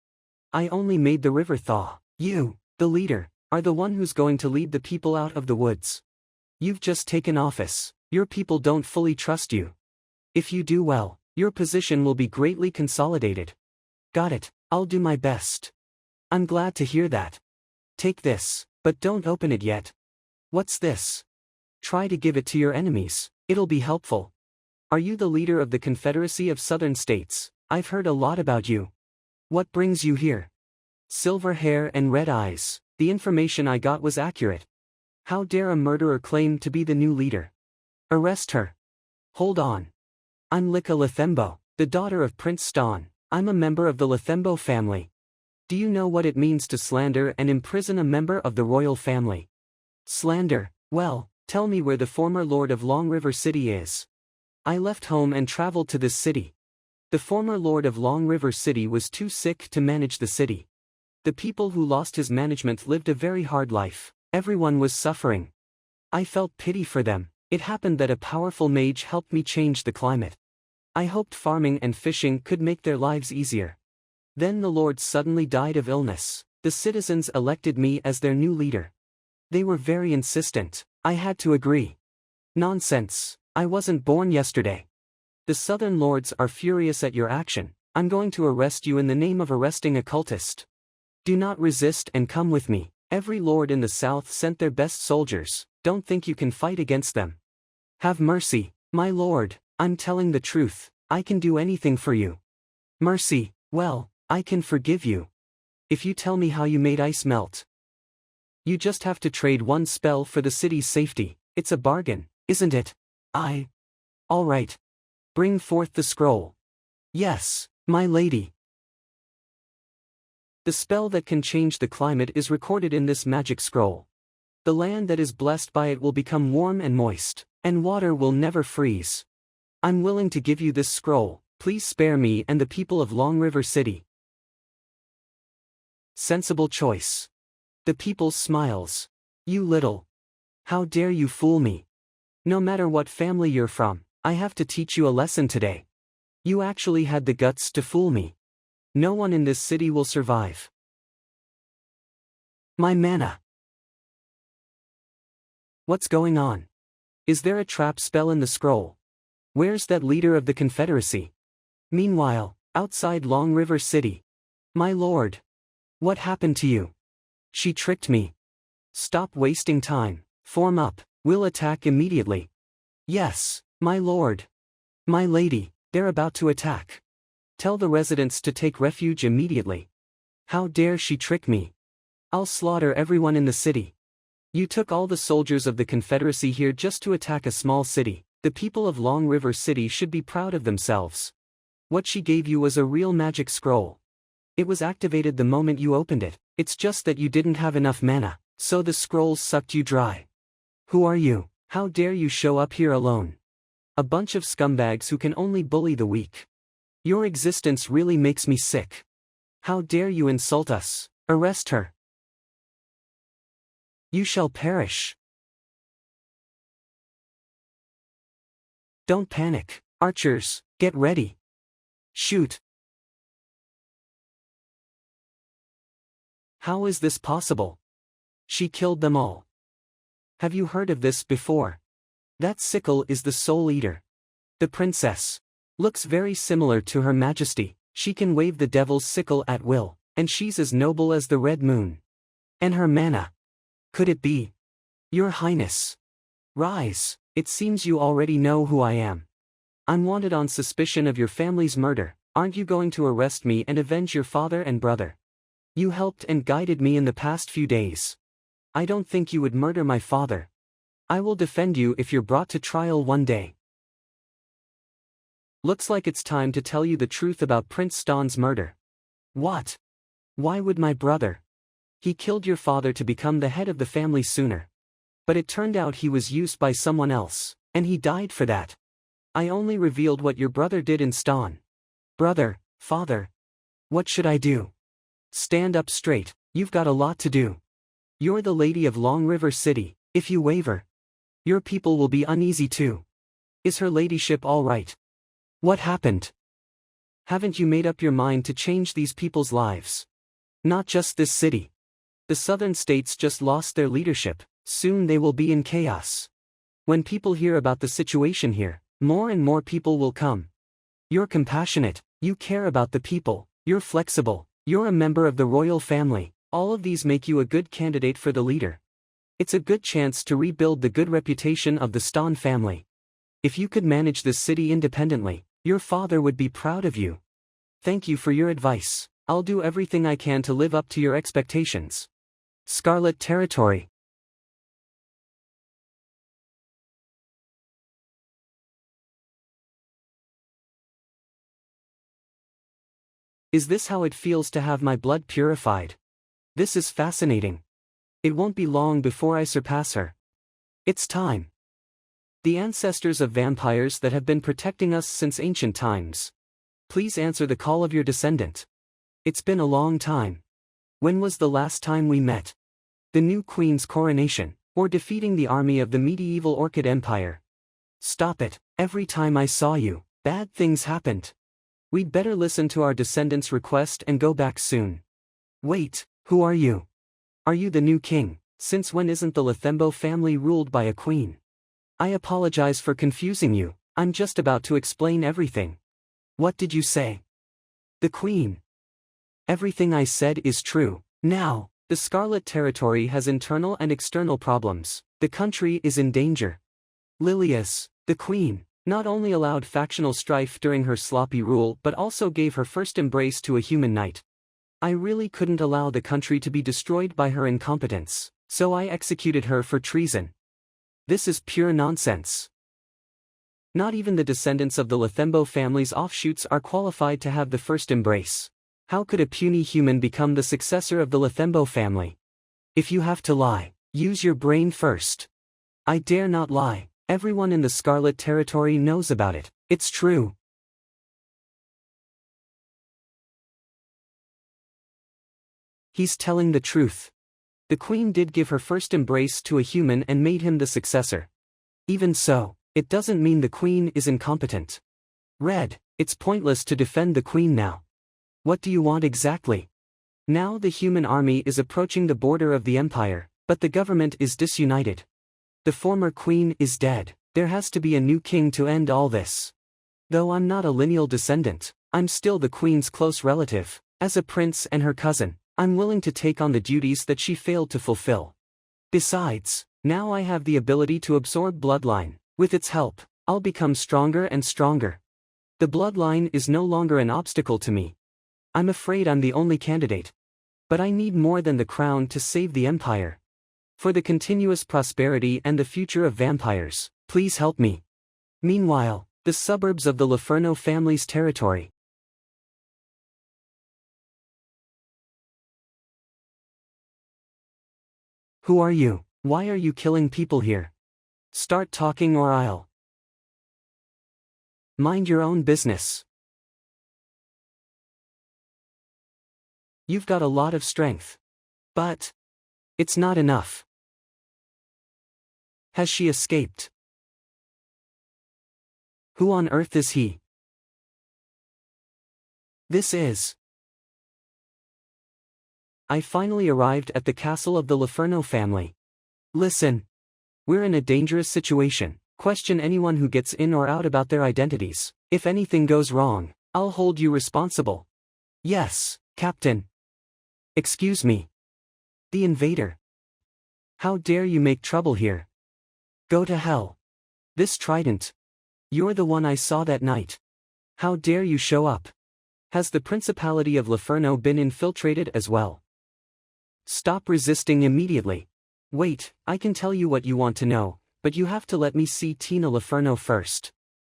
I only made the river thaw. You, the leader, are the one who's going to lead the people out of the woods. You've just taken office. Your people don't fully trust you. If you do well, your position will be greatly consolidated. Got it, I'll do my best. I'm glad to hear that. Take this, but don't open it yet. What's this? Try to give it to your enemies, it'll be helpful. Are you the leader of the Confederacy of Southern States? I've heard a lot about you. What brings you here? Silver hair and red eyes. The information I got was accurate. How dare a murderer claim to be the new leader? Arrest her. Hold on. I'm Lika Lathembo, the daughter of Prince Ston. I'm a member of the Lathembo family. Do you know what it means to slander and imprison a member of the royal family? Slander? Well, tell me where the former lord of Longriver City is. I left home and traveled to this city. The former lord of Longriver City was too sick to manage the city. The people who lost his management lived a very hard life. Everyone was suffering. I felt pity for them. It happened that a powerful mage helped me change the climate. I hoped farming and fishing could make their lives easier. Then the lord suddenly died of illness. The citizens elected me as their new leader. They were very insistent. I had to agree. Nonsense. I wasn't born yesterday. The southern lords are furious at your action. I'm going to arrest you in the name of arresting a cultist. Do not resist and come with me. Every lord in the south sent their best soldiers. Don't think you can fight against them. Have mercy, my lord. I'm telling the truth. I can do anything for you. Mercy, well, I can forgive you. If you tell me how you made ice melt. You just have to trade one spell for the city's safety. It's a bargain, isn't it? All right. Bring forth the scroll. Yes, my lady. The spell that can change the climate is recorded in this magic scroll. The land that is blessed by it will become warm and moist, and water will never freeze. I'm willing to give you this scroll. Please spare me and the people of Longriver City. Sensible choice. The people smiles. You little. How dare you fool me? No matter what family you're from, I have to teach you a lesson today. You actually had the guts to fool me. No one in this city will survive. My mana. What's going on? Is there a trap spell in the scroll? Where's that leader of the Confederacy? Meanwhile, outside Longriver City. My lord. What happened to you? She tricked me. Stop wasting time. Form up. We'll attack immediately. Yes, my lord. My lady, they're about to attack. Tell the residents to take refuge immediately. How dare she trick me? I'll slaughter everyone in the city. You took all the soldiers of the Confederacy here just to attack a small city. The people of Longriver City should be proud of themselves. What she gave you was a real magic scroll. It was activated the moment you opened it. It's just that you didn't have enough mana, so the scrolls sucked you dry. Who are you? How dare you show up here alone? A bunch of scumbags who can only bully the weak. Your existence really makes me sick. How dare you insult us? Arrest her. You shall perish. Don't panic. Archers, get ready. Shoot. How is this possible? She killed them all. Have you heard of this before? That sickle is the Soul Eater. The princess looks very similar to Her Majesty. She can wave the devil's sickle at will, and she's as noble as the red moon. And her mana. Could it be? Your Highness. Rise, it seems you already know who I am. I'm wanted on suspicion of your family's murder. Aren't you going to arrest me and avenge your father and brother? You helped and guided me in the past few days. I don't think you would murder my father. I will defend you if you're brought to trial one day. Looks like it's time to tell you the truth about Prince Ston's murder. What? Why would my brother? He killed your father to become the head of the family sooner. But it turned out he was used by someone else, and he died for that. I only revealed what your brother did in Ston. Brother, father. What should I do? Stand up straight, you've got a lot to do. You're the lady of Longriver City. If you waver, your people will be uneasy too. Is her ladyship all right? What happened? Haven't you made up your mind to change these people's lives? Not just this city. The southern states just lost their leadership, soon they will be in chaos. When people hear about the situation here, more and more people will come. You're compassionate, you care about the people, you're flexible, you're a member of the royal family, all of these make you a good candidate for the leader. It's a good chance to rebuild the good reputation of the Ston family. If you could manage this city independently, your father would be proud of you. Thank you for your advice. I'll do everything I can to live up to your expectations. Scarlet Territory. Is this how it feels to have my blood purified? This is fascinating. It won't be long before I surpass her. It's time. The ancestors of vampires that have been protecting us since ancient times. Please answer the call of your descendant. It's been a long time. When was the last time we met? The new queen's coronation, or defeating the army of the medieval Orchid Empire? Stop it, every time I saw you, bad things happened. We'd better listen to our descendants' request and go back soon. Wait, who are you? Are you the new king? Since when isn't the Laferno family ruled by a queen? I apologize for confusing you, I'm just about to explain everything. What did you say? The queen. Everything I said is true. Now, the Scarlet Territory has internal and external problems. The country is in danger. Lilias, the queen, not only allowed factional strife during her sloppy rule but also gave her first embrace to a human knight. I really couldn't allow the country to be destroyed by her incompetence, so I executed her for treason. This is pure nonsense. Not even the descendants of the Laferno family's offshoots are qualified to have the first embrace. How could a puny human become the successor of the Laferno family? If you have to lie, use your brain first. I dare not lie, everyone in the Scarlet Territory knows about it, it's true. He's telling the truth. The queen did give her first embrace to a human and made him the successor. Even so, it doesn't mean the queen is incompetent. Red, it's pointless to defend the queen now. What do you want exactly? Now the human army is approaching the border of the empire, but the government is disunited. The former queen is dead, there has to be a new king to end all this. Though I'm not a lineal descendant, I'm still the queen's close relative. As a prince and her cousin, I'm willing to take on the duties that she failed to fulfill. Besides, now I have the ability to absorb bloodline. With its help, I'll become stronger and stronger. The bloodline is no longer an obstacle to me. I'm afraid I'm the only candidate. But I need more than the crown to save the empire. For the continuous prosperity and the future of vampires, please help me. Meanwhile, the suburbs of the Laferno family's territory. Who are you? Why are you killing people here? Start talking or I'll. Mind your own business. You've got a lot of strength. But it's not enough. Has she escaped? Who on earth is he? This is. I finally arrived at the castle of the Laferno family. Listen. We're in a dangerous situation. Question anyone who gets in or out about their identities. If anything goes wrong, I'll hold you responsible. Yes, Captain. Excuse me. The invader. How dare you make trouble here? Go to hell. This trident. You're the one I saw that night. How dare you show up? Has the Principality of Laferno been infiltrated as well? Stop resisting immediately. Wait, I can tell you what you want to know, but you have to let me see Tina Laferno first.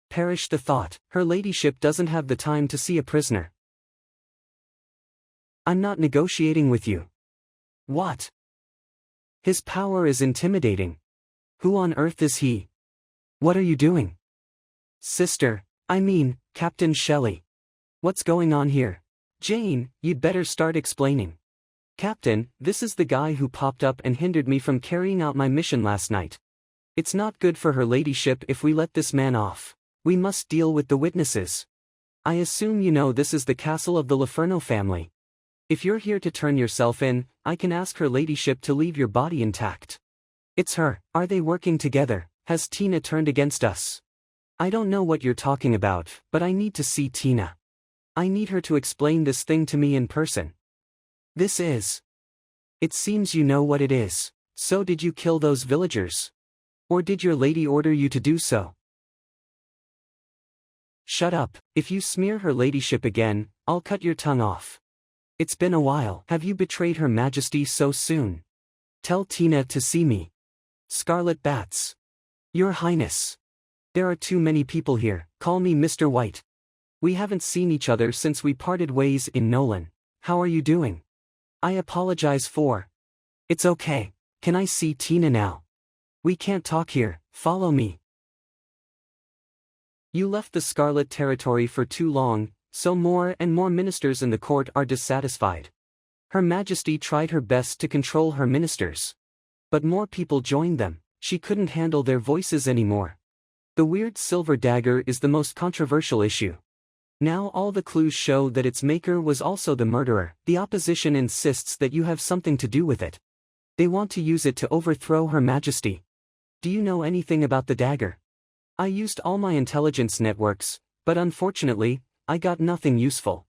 Perish the thought, her ladyship doesn't have the time to see a prisoner. I'm not negotiating with you. What? His power is intimidating. Who on earth is he? What are you doing? Sister, I mean, Captain Shelley. What's going on here? Jane, you'd better start explaining. Captain, this is the guy who popped up and hindered me from carrying out my mission last night. It's not good for her ladyship if we let this man off. We must deal with the witnesses. I assume you know this is the castle of the Laferno family. If you're here to turn yourself in, I can ask her ladyship to leave your body intact. It's her. Are they working together? Has Tina turned against us? I don't know what you're talking about, but I need to see Tina. I need her to explain this thing to me in person. This is. It seems you know what it is. So did you kill those villagers? Or did your lady order you to do so? Shut up. If you smear her ladyship again, I'll cut your tongue off. It's been a while. Have you betrayed her majesty so soon? Tell Tina to see me. Scarlet Bats. Your Highness. There are too many people here. Call me Mr. White. We haven't seen each other since we parted ways in Nolan. How are you doing? I apologize for. It's okay. Can I see Tina now? We can't talk here. Follow me. You left the Scarlet territory for too long, so more and more ministers in the court are dissatisfied. Her Majesty tried her best to control her ministers. But more people joined them. She couldn't handle their voices anymore. The weird silver dagger is the most controversial issue. Now all the clues show that its maker was also the murderer. The opposition insists that you have something to do with it. They want to use it to overthrow Her Majesty. Do you know anything about the dagger? I used all my intelligence networks, but unfortunately, I got nothing useful.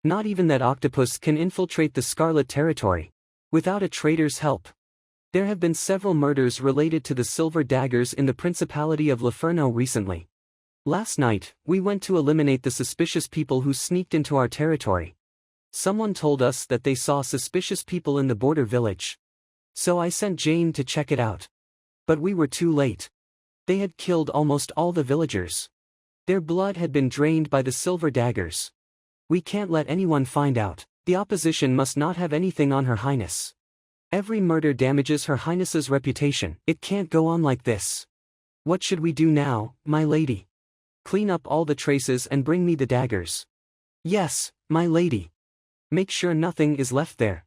Not even that octopus can infiltrate the Scarlet territory. Without a traitor's help. There have been several murders related to the silver daggers in the Principality of Laferno recently. Last night, we went to eliminate the suspicious people who sneaked into our territory. Someone told us that they saw suspicious people in the border village. So I sent Jane to check it out. But we were too late. They had killed almost all the villagers. Their blood had been drained by the silver daggers. We can't let anyone find out. The opposition must not have anything on Her Highness. Every murder damages Her Highness's reputation. It can't go on like this. What should we do now, my lady? Clean up all the traces and bring me the daggers. Yes, my lady. Make sure nothing is left there.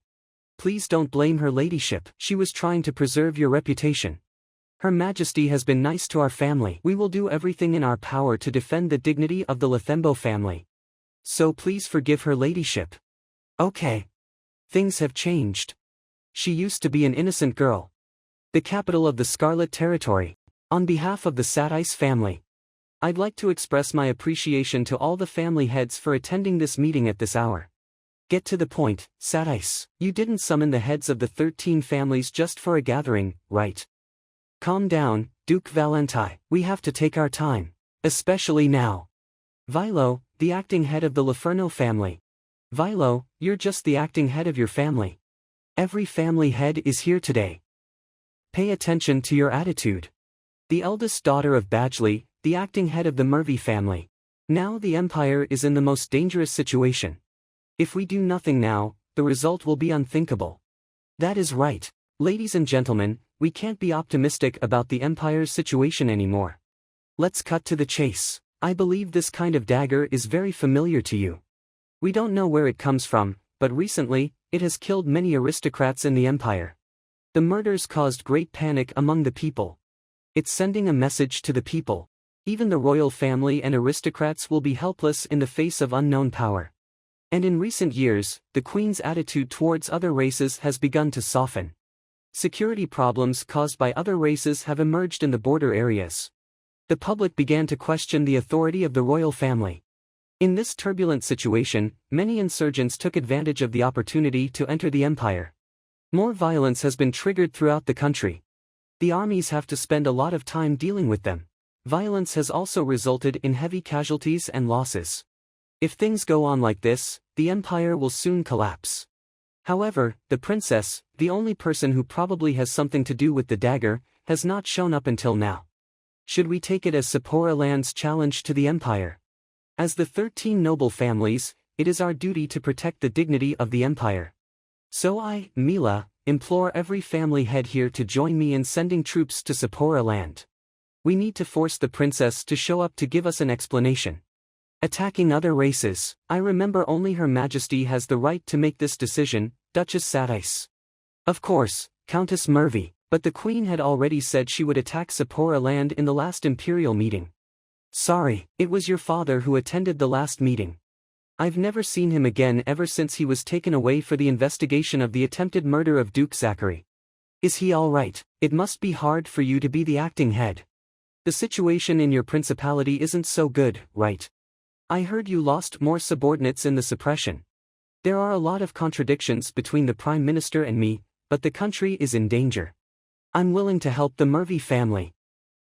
Please don't blame her ladyship. She was trying to preserve your reputation. Her Majesty has been nice to our family. We will do everything in our power to defend the dignity of the Laferno family. So please forgive her ladyship. Okay. Things have changed. She used to be an innocent girl. The capital of the Scarlet Territory. On behalf of the Satice family, I'd like to express my appreciation to all the family heads for attending this meeting at this hour. Get to the point, Satice. You didn't summon the heads of the 13 families just for a gathering, right? Calm down, Duke Valenti. We have to take our time. Especially now. Vilo, the acting head of the Laferno family. Vilo, you're just the acting head of your family. Every family head is here today. Pay attention to your attitude. The eldest daughter of Badgley, the acting head of the Murphy family. Now the Empire is in the most dangerous situation. If we do nothing now, the result will be unthinkable. That is right. Ladies and gentlemen, we can't be optimistic about the Empire's situation anymore. Let's cut to the chase. I believe this kind of dagger is very familiar to you. We don't know where it comes from, but recently, it has killed many aristocrats in the Empire. The murders caused great panic among the people. It's sending a message to the people. Even the royal family and aristocrats will be helpless in the face of unknown power. And in recent years, the Queen's attitude towards other races has begun to soften. Security problems caused by other races have emerged in the border areas. The public began to question the authority of the royal family. In this turbulent situation, many insurgents took advantage of the opportunity to enter the empire. More violence has been triggered throughout the country. The armies have to spend a lot of time dealing with them. Violence has also resulted in heavy casualties and losses. If things go on like this, the empire will soon collapse. However, the princess, the only person who probably has something to do with the dagger, has not shown up until now. Should we take it as Sephora Land's challenge to the empire? As the 13 noble families, it is our duty to protect the dignity of the empire. So I, Mila, implore every family head here to join me in sending troops to Sephora Land. We need to force the princess to show up to give us an explanation. Attacking other races, I remember only Her Majesty has the right to make this decision, Duchess Sadice. Of course, Countess Mervy, but the Queen had already said she would attack Sephora Land in the last Imperial meeting. Sorry, it was your father who attended the last meeting. I've never seen him again ever since he was taken away for the investigation of the attempted murder of Duke Zachary. Is he all right? It must be hard for you to be the acting head. The situation in your principality isn't so good, right? I heard you lost more subordinates in the suppression. There are a lot of contradictions between the Prime Minister and me, but the country is in danger. I'm willing to help the Mervy family.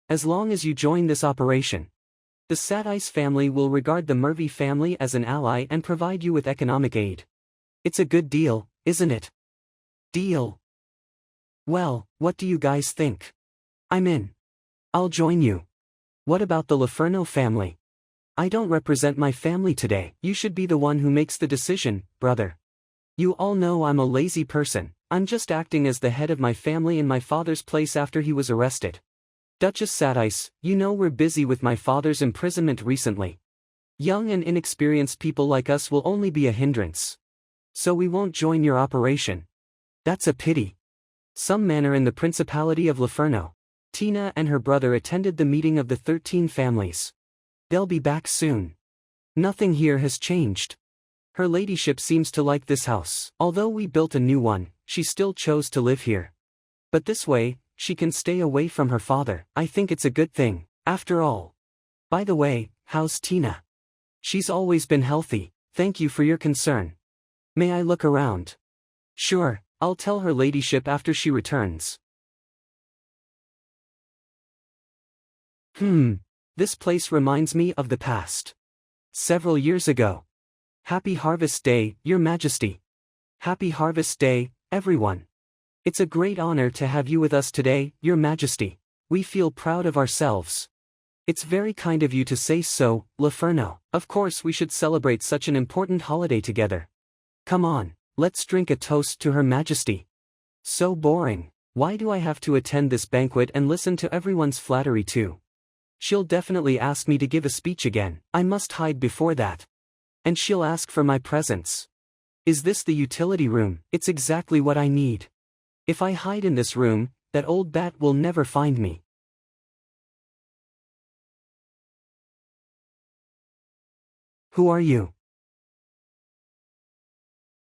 As long as you join this operation. The Sadice family will regard the Mervy family as an ally and provide you with economic aid. It's a good deal, isn't it? Deal. Well, what do you guys think? I'm in. I'll join you. What about the Laferno family? I don't represent my family today. You should be the one who makes the decision, brother. You all know I'm a lazy person. I'm just acting as the head of my family in my father's place after he was arrested. Duchess Sadice, you know we're busy with my father's imprisonment recently. Young and inexperienced people like us will only be a hindrance. So we won't join your operation. That's a pity. Some manner in the Principality of Laferno. Tina and her brother attended the meeting of the 13 families. They'll be back soon. Nothing here has changed. Her ladyship seems to like this house. Although we built a new one, she still chose to live here. But this way, she can stay away from her father. I think it's a good thing, after all. By the way, how's Tina? She's always been healthy, thank you for your concern. May I look around? Sure, I'll tell her ladyship after she returns. This place reminds me of the past. Several years ago. Happy Harvest Day, Your Majesty. Happy Harvest Day, everyone. It's a great honor to have you with us today, Your Majesty. We feel proud of ourselves. It's very kind of you to say so, Laferno. Of course we should celebrate such an important holiday together. Come on, let's drink a toast to Her Majesty. So boring. Why do I have to attend this banquet and listen to everyone's flattery too? She'll definitely ask me to give a speech again. I must hide before that. And she'll ask for my presents. Is this the utility room? It's exactly what I need. If I hide in this room, that old bat will never find me. Who are you?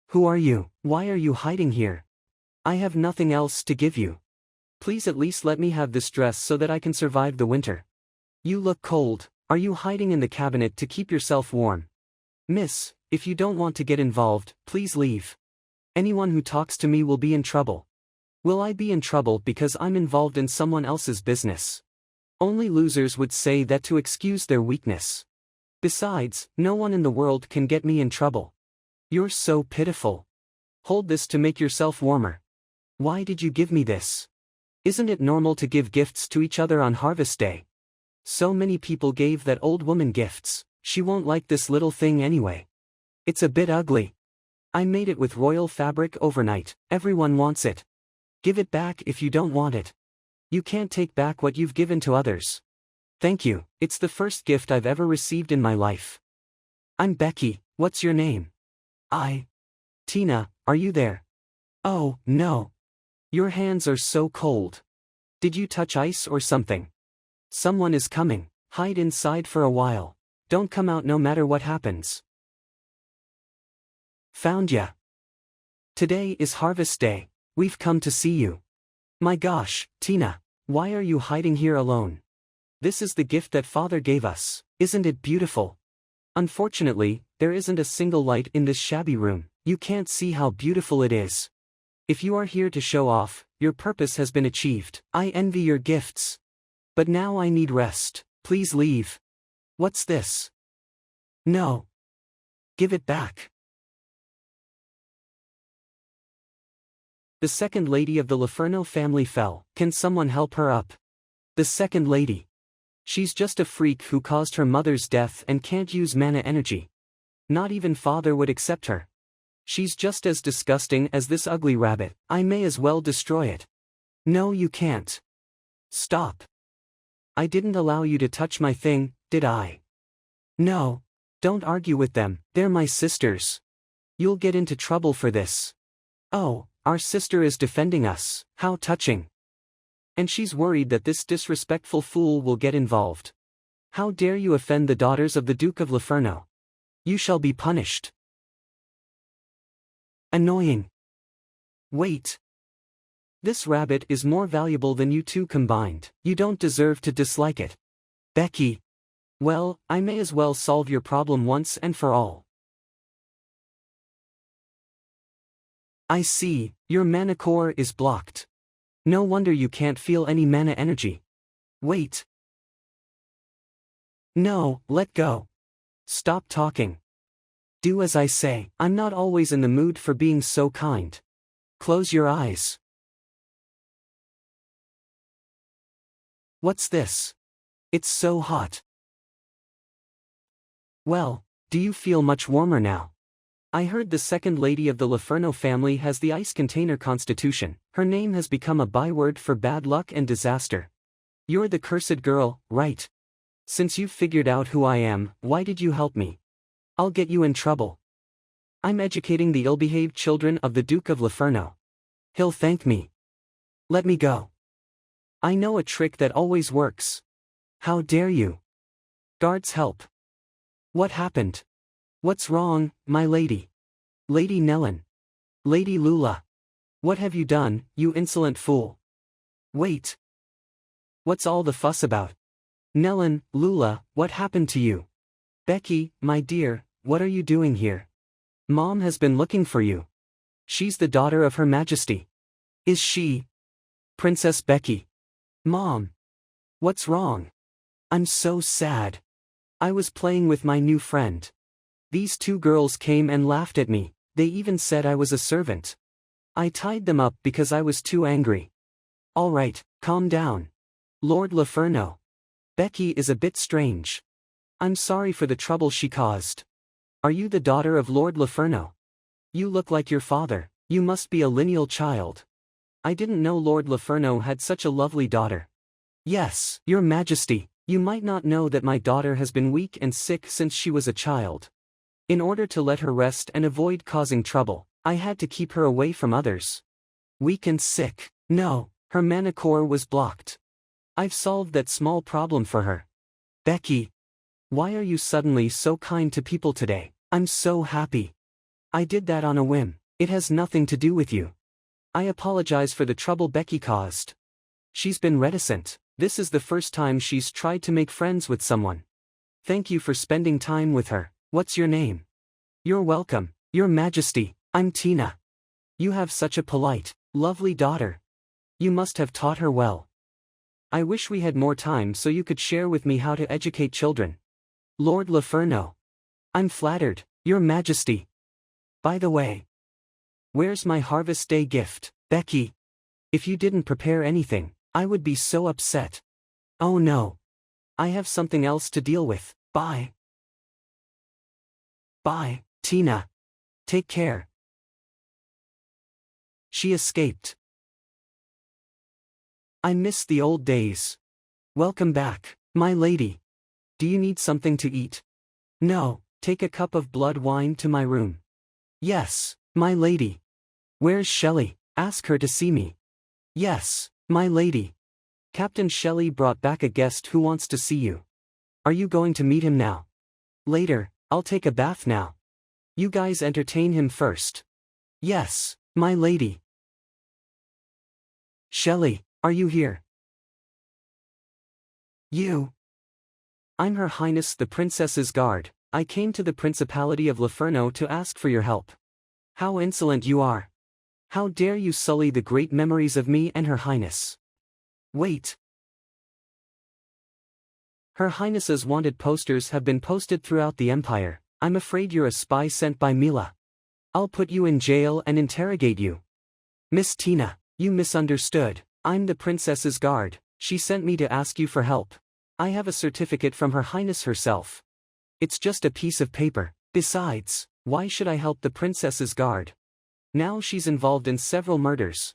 Who are you? Why are you hiding here? I have nothing else to give you. Please at least let me have this dress so that I can survive the winter. You look cold. Are you hiding in the cabinet to keep yourself warm? Miss, if you don't want to get involved, please leave. Anyone who talks to me will be in trouble. Will I be in trouble because I'm involved in someone else's business? Only losers would say that to excuse their weakness. Besides, no one in the world can get me in trouble. You're so pitiful. Hold this to make yourself warmer. Why did you give me this? Isn't it normal to give gifts to each other on Harvest Day? So many people gave that old woman gifts. She won't like this little thing anyway. It's a bit ugly. I made it with royal fabric overnight. Everyone wants it. Give it back if you don't want it. You can't take back what you've given to others. Thank you, it's the first gift I've ever received in my life. I'm Becky, what's your name? Tina, are you there? Oh, no. Your hands are so cold. Did you touch ice or something? Someone is coming, hide inside for a while. Don't come out no matter what happens. Found ya. Today is Harvest Day. We've come to see you. My gosh, Tina, why are you hiding here alone? This is the gift that Father gave us. Isn't it beautiful? Unfortunately, there isn't a single light in this shabby room. You can't see how beautiful it is. If you are here to show off, your purpose has been achieved. I envy your gifts. But now I need rest. Please leave. What's this? No. Give it back. The second lady of the Laferno family fell. Can someone help her up? The second lady. She's just a freak who caused her mother's death and can't use mana energy. Not even father would accept her. She's just as disgusting as this ugly rabbit. I may as well destroy it. No, you can't. Stop. I didn't allow you to touch my thing, did I? No. Don't argue with them, they're my sisters. You'll get into trouble for this. Oh, our sister is defending us, how touching. And she's worried that this disrespectful fool will get involved. How dare you offend the daughters of the Duke of Laferno? You shall be punished. Annoying. Wait. This rabbit is more valuable than you two combined. You don't deserve to dislike it. Becky. Well, I may as well solve your problem once and for all. I see, your mana core is blocked. No wonder you can't feel any mana energy. Wait. No, let go. Stop talking. Do as I say. I'm not always in the mood for being so kind. Close your eyes. What's this? It's so hot. Well, do you feel much warmer now? I heard the second lady of the Laferno family has the ice container constitution. Her name has become a byword for bad luck and disaster. You're the cursed girl, right? Since you've figured out who I am, why did you help me? I'll get you in trouble. I'm educating the ill-behaved children of the Duke of Laferno. He'll thank me. Let me go. I know a trick that always works. How dare you? Guards, help. What happened? What's wrong, my lady? Lady Nellen. Lady Lula. What have you done, you insolent fool? Wait. What's all the fuss about? Nellen, Lula, what happened to you? Becky, my dear, what are you doing here? Mom has been looking for you. She's the daughter of Her Majesty. Is she? Princess Becky. Mom. What's wrong? I'm so sad. I was playing with my new friend. These two girls came and laughed at me, they even said I was a servant. I tied them up because I was too angry. All right, calm down. Lord Laferno. Becky is a bit strange. I'm sorry for the trouble she caused. Are you the daughter of Lord Laferno? You look like your father, you must be a lineal child. I didn't know Lord Laferno had such a lovely daughter. Yes, Your Majesty, you might not know that my daughter has been weak and sick since she was a child. In order to let her rest and avoid causing trouble, I had to keep her away from others. Weak and sick? No, her mana core was blocked. I've solved that small problem for her. Becky. Why are you suddenly so kind to people today? I'm so happy. I did that on a whim, it has nothing to do with you. I apologize for the trouble Becky caused. She's been reticent, this is the first time she's tried to make friends with someone. Thank you for spending time with her. What's your name? You're welcome, Your Majesty, I'm Tina. You have such a polite, lovely daughter. You must have taught her well. I wish we had more time so you could share with me how to educate children. Lord Laferno. I'm flattered, Your Majesty. By the way, where's my Harvest Day gift, Becky? If you didn't prepare anything, I would be so upset. Oh no. I have something else to deal with, bye. Bye, Tina. Take care. She escaped. I miss the old days. Welcome back, my lady. Do you need something to eat? No, take a cup of blood wine to my room. Yes, my lady. Where's Shelley? Ask her to see me. Yes, my lady. Captain Shelley brought back a guest who wants to see you. Are you going to meet him now? Later, I'll take a bath now. You guys entertain him first. Yes, my lady. Shelley, are you here? You. I'm Her Highness the Princess's guard. I came to the Principality of Laferno to ask for your help. How insolent you are! How dare you sully the great memories of me and Her Highness? Wait. Her Highness's wanted posters have been posted throughout the Empire. I'm afraid you're a spy sent by Mila. I'll put you in jail and interrogate you. Miss Tina, you misunderstood. I'm the princess's guard. She sent me to ask you for help. I have a certificate from Her Highness herself. It's just a piece of paper. Besides, why should I help the princess's guard? Now she's involved in several murders.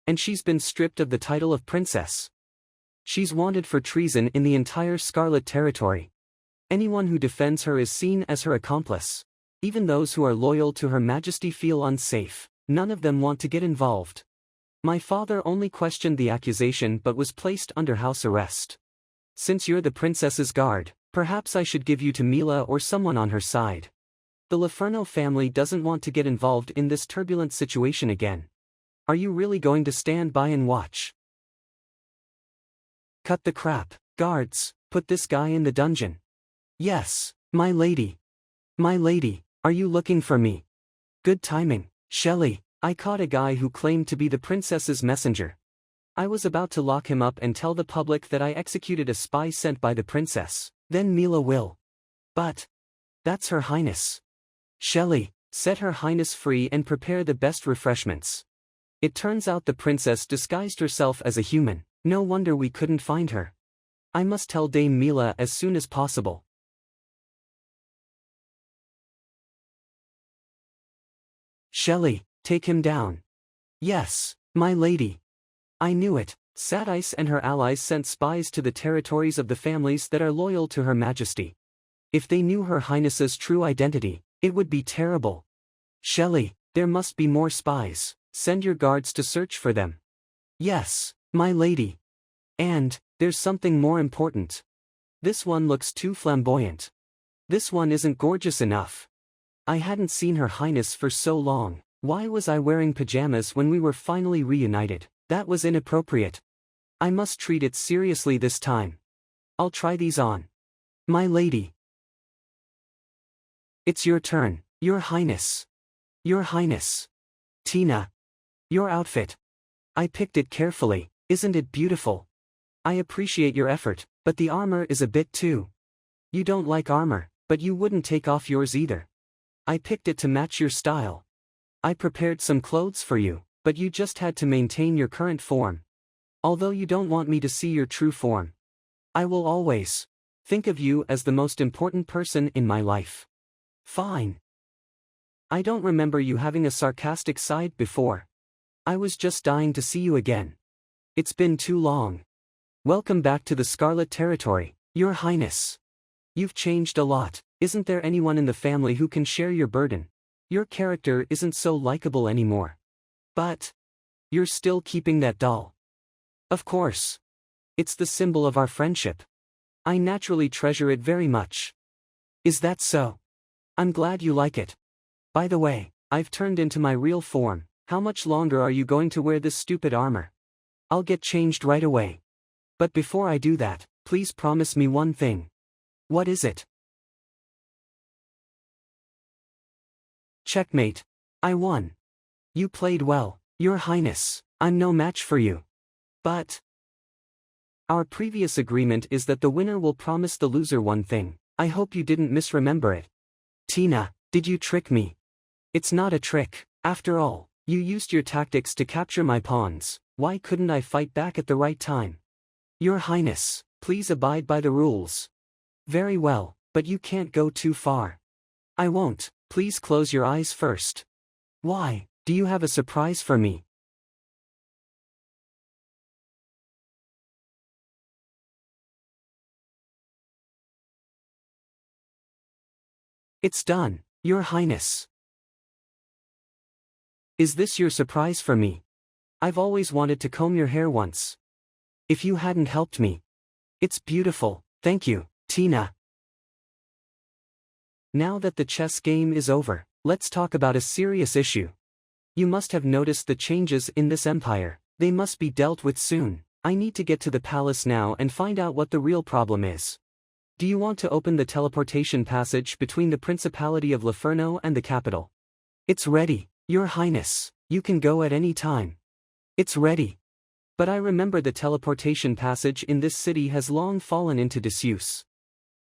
And she's been stripped of the title of princess. She's wanted for treason in the entire Scarlet territory. Anyone who defends her is seen as her accomplice. Even those who are loyal to Her Majesty feel unsafe. None of them want to get involved. My father only questioned the accusation but was placed under house arrest. Since you're the princess's guard, perhaps I should give you to Mila or someone on her side. The Laferno family doesn't want to get involved in this turbulent situation again. Are you really going to stand by and watch? Cut the crap. Guards, put this guy in the dungeon. Yes, my lady. My lady, are you looking for me? Good timing, Shelley. I caught a guy who claimed to be the princess's messenger. I was about to lock him up and tell the public that I executed a spy sent by the princess. Then Mila will. But that's Her Highness. Shelley, set Her Highness free and prepare the best refreshments. It turns out the princess disguised herself as a human. No wonder we couldn't find her. I must tell Dame Mila as soon as possible. Shelley, take him down. Yes, my lady. I knew it. Sadice and her allies sent spies to the territories of the families that are loyal to Her Majesty. If they knew Her Highness's true identity, it would be terrible. Shelley, there must be more spies. Send your guards to search for them. Yes, my lady. And there's something more important. This one looks too flamboyant. This one isn't gorgeous enough. I hadn't seen Her Highness for so long. Why was I wearing pajamas when we were finally reunited? That was inappropriate. I must treat it seriously this time. I'll try these on. My lady. It's your turn, Your Highness. Your Highness. Tina. Your outfit. I picked it carefully, isn't it beautiful? I appreciate your effort, but the armor is a bit too. You don't like armor, but you wouldn't take off yours either. I picked it to match your style. I prepared some clothes for you, but you just had to maintain your current form. Although you don't want me to see your true form. I will always think of you as the most important person in my life. Fine. I don't remember you having a sarcastic side before. I was just dying to see you again. It's been too long. Welcome back to the Scarlet Territory, Your Highness. You've changed a lot. Isn't there anyone in the family who can share your burden? Your character isn't so likable anymore. But you're still keeping that doll. Of course. It's the symbol of our friendship. I naturally treasure it very much. Is that so? I'm glad you like it. By the way, I've turned into my real form. How much longer are you going to wear this stupid armor? I'll get changed right away. But before I do that, please promise me one thing. What is it? Checkmate. I won. You played well, Your Highness. I'm no match for you. But our previous agreement is that the winner will promise the loser one thing. I hope you didn't misremember it. Tina, did you trick me? It's not a trick. After all, you used your tactics to capture my pawns. Why couldn't I fight back at the right time? Your Highness, please abide by the rules. Very well, but you can't go too far. I won't. Please close your eyes first. Why, do you have a surprise for me? It's done, Your Highness. Is this your surprise for me? I've always wanted to comb your hair once. If you hadn't helped me. It's beautiful, thank you, Tina. Now that the chess game is over, let's talk about a serious issue. You must have noticed the changes in this empire. They must be dealt with soon. I need to get to the palace now and find out what the real problem is. Do you want to open the teleportation passage between the Principality of Laferno and the capital? It's ready, Your Highness. You can go at any time. It's ready. But I remember the teleportation passage in this city has long fallen into disuse.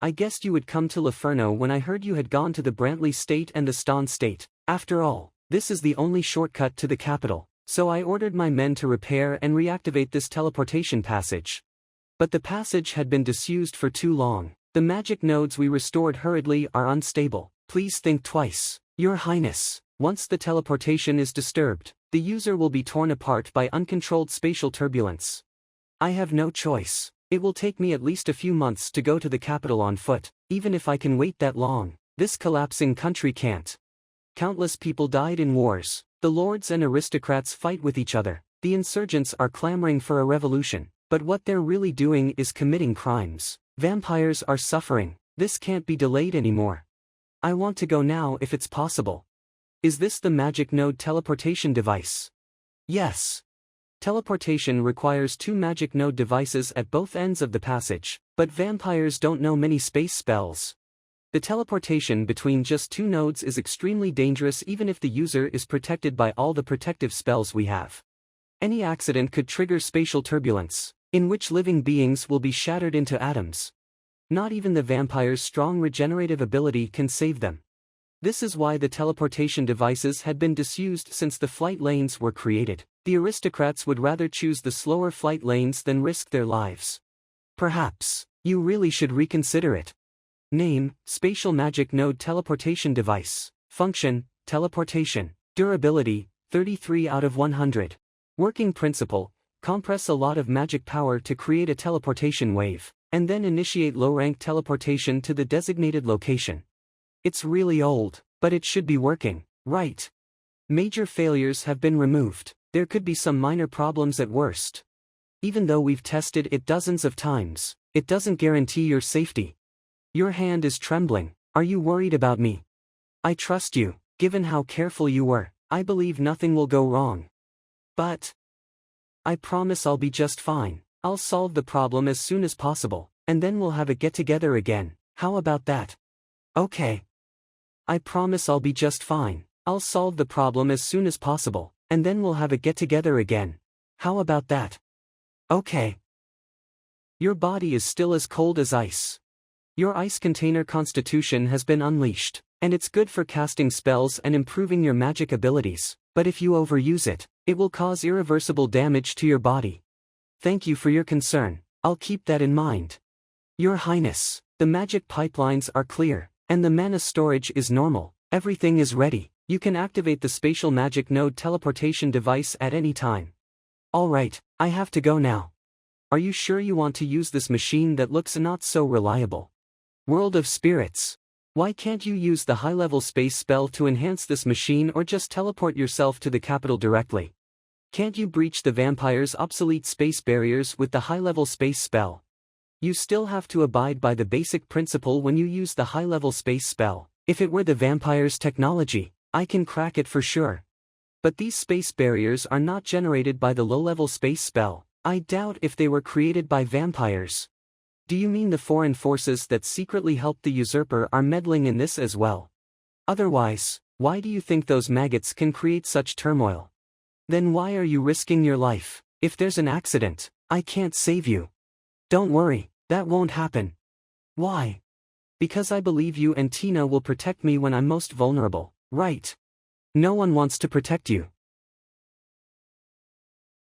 I guessed you would come to Laferno when I heard you had gone to the Brantley state and the Ston state. After all, this is the only shortcut to the capital, so I ordered my men to repair and reactivate this teleportation passage. But the passage had been disused for too long. The magic nodes we restored hurriedly are unstable. Please think twice, Your Highness. Once the teleportation is disturbed, the user will be torn apart by uncontrolled spatial turbulence. I have no choice. It will take me at least a few months to go to the capital on foot. Even if I can wait that long, this collapsing country can't. Countless people died in wars. The lords and aristocrats fight with each other. The insurgents are clamoring for a revolution, but what they're really doing is committing crimes. Vampires are suffering. This can't be delayed anymore. I want to go now if it's possible. Is this the magic node teleportation device? Yes. Teleportation requires 2 magic node devices at both ends of the passage, but vampires don't know many space spells. The teleportation between just 2 nodes is extremely dangerous even if the user is protected by all the protective spells we have. Any accident could trigger spatial turbulence, in which living beings will be shattered into atoms. Not even the vampire's strong regenerative ability can save them. This is why the teleportation devices had been disused since the flight lanes were created. The aristocrats would rather choose the slower flight lanes than risk their lives. Perhaps you really should reconsider it. Name: Spatial Magic Node Teleportation Device. Function: teleportation. Durability: 33 out of 100. Working principle: compress a lot of magic power to create a teleportation wave, and then initiate low-rank teleportation to the designated location. It's really old, but it should be working, right? Major failures have been removed. There could be some minor problems at worst. Even though we've tested it dozens of times, it doesn't guarantee your safety. Your hand is trembling. Are you worried about me? I trust you. Given how careful you were, I believe nothing will go wrong. But I promise I'll be just fine. I'll solve the problem as soon as possible, and then we'll have a get-together again. How about that? Okay. I promise I'll be just fine. I'll solve the problem as soon as possible, and then we'll have a get-together again. How about that? Okay. Your body is still as cold as ice. Your ice container constitution has been unleashed, and it's good for casting spells and improving your magic abilities, but if you overuse it, it will cause irreversible damage to your body. Thank you for your concern. I'll keep that in mind. Your Highness, the magic pipelines are clear, and the mana storage is normal. Everything is ready. You can activate the spatial magic node teleportation device at any time. Alright, I have to go now. Are you sure you want to use this machine that looks not so reliable? World of Spirits. Why can't you use the high-level space spell to enhance this machine or just teleport yourself to the capital directly? Can't you breach the vampire's obsolete space barriers with the high-level space spell? You still have to abide by the basic principle when you use the high-level space spell. If it were the vampire's technology, I can crack it for sure. But these space barriers are not generated by the low-level space spell. I doubt if they were created by vampires. Do you mean the foreign forces that secretly helped the usurper are meddling in this as well? Otherwise, why do you think those maggots can create such turmoil? Then why are you risking your life? If there's an accident, I can't save you. Don't worry, that won't happen. Why? Because I believe you and Tina will protect me when I'm most vulnerable, right? No one wants to protect you.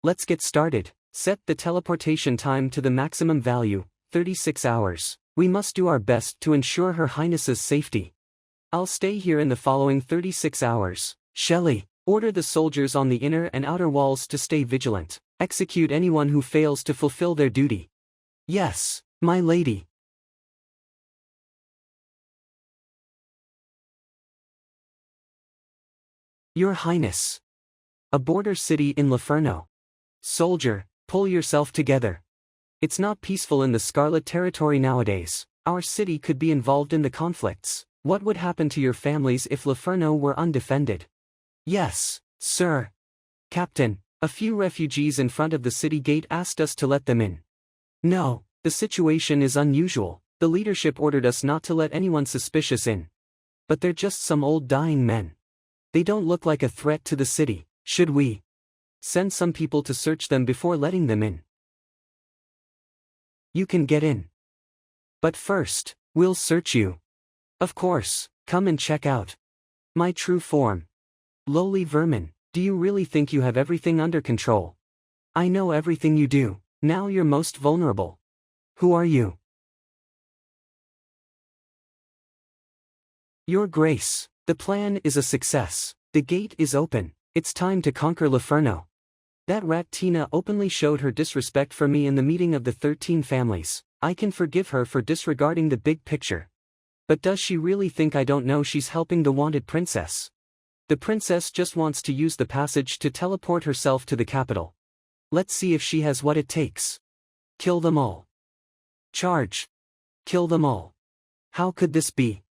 Let's get started. Set the teleportation time to the maximum value, 36 hours. We must do our best to ensure Her Highness's safety. I'll stay here in the following 36 hours. Shelley, order the soldiers on the inner and outer walls to stay vigilant. Execute anyone who fails to fulfill their duty. Yes, my lady. Your Highness. A border city in Laferno. Soldier, pull yourself together. It's not peaceful in the Scarlet Territory nowadays. Our city could be involved in the conflicts. What would happen to your families if Laferno were undefended? Yes, sir. Captain, a few refugees in front of the city gate asked us to let them in. No, the situation is unusual. The leadership ordered us not to let anyone suspicious in. But they're just some old dying men. They don't look like a threat to the city. Should we send some people to search them before letting them in? You can get in. But first, we'll search you. Of course, come and check out my true form. Lowly vermin, do you really think you have everything under control? I know everything you do. Now you're most vulnerable. Who are you? Your Grace, the plan is a success. The gate is open. It's time to conquer Laferno. That rat Tina openly showed her disrespect for me in the meeting of the 13 families. I can forgive her for disregarding the big picture. But does she really think I don't know she's helping the wanted princess? The princess just wants to use the passage to teleport herself to the capital. Let's see if she has what it takes. Kill them all. Charge. Kill them all. How could this be?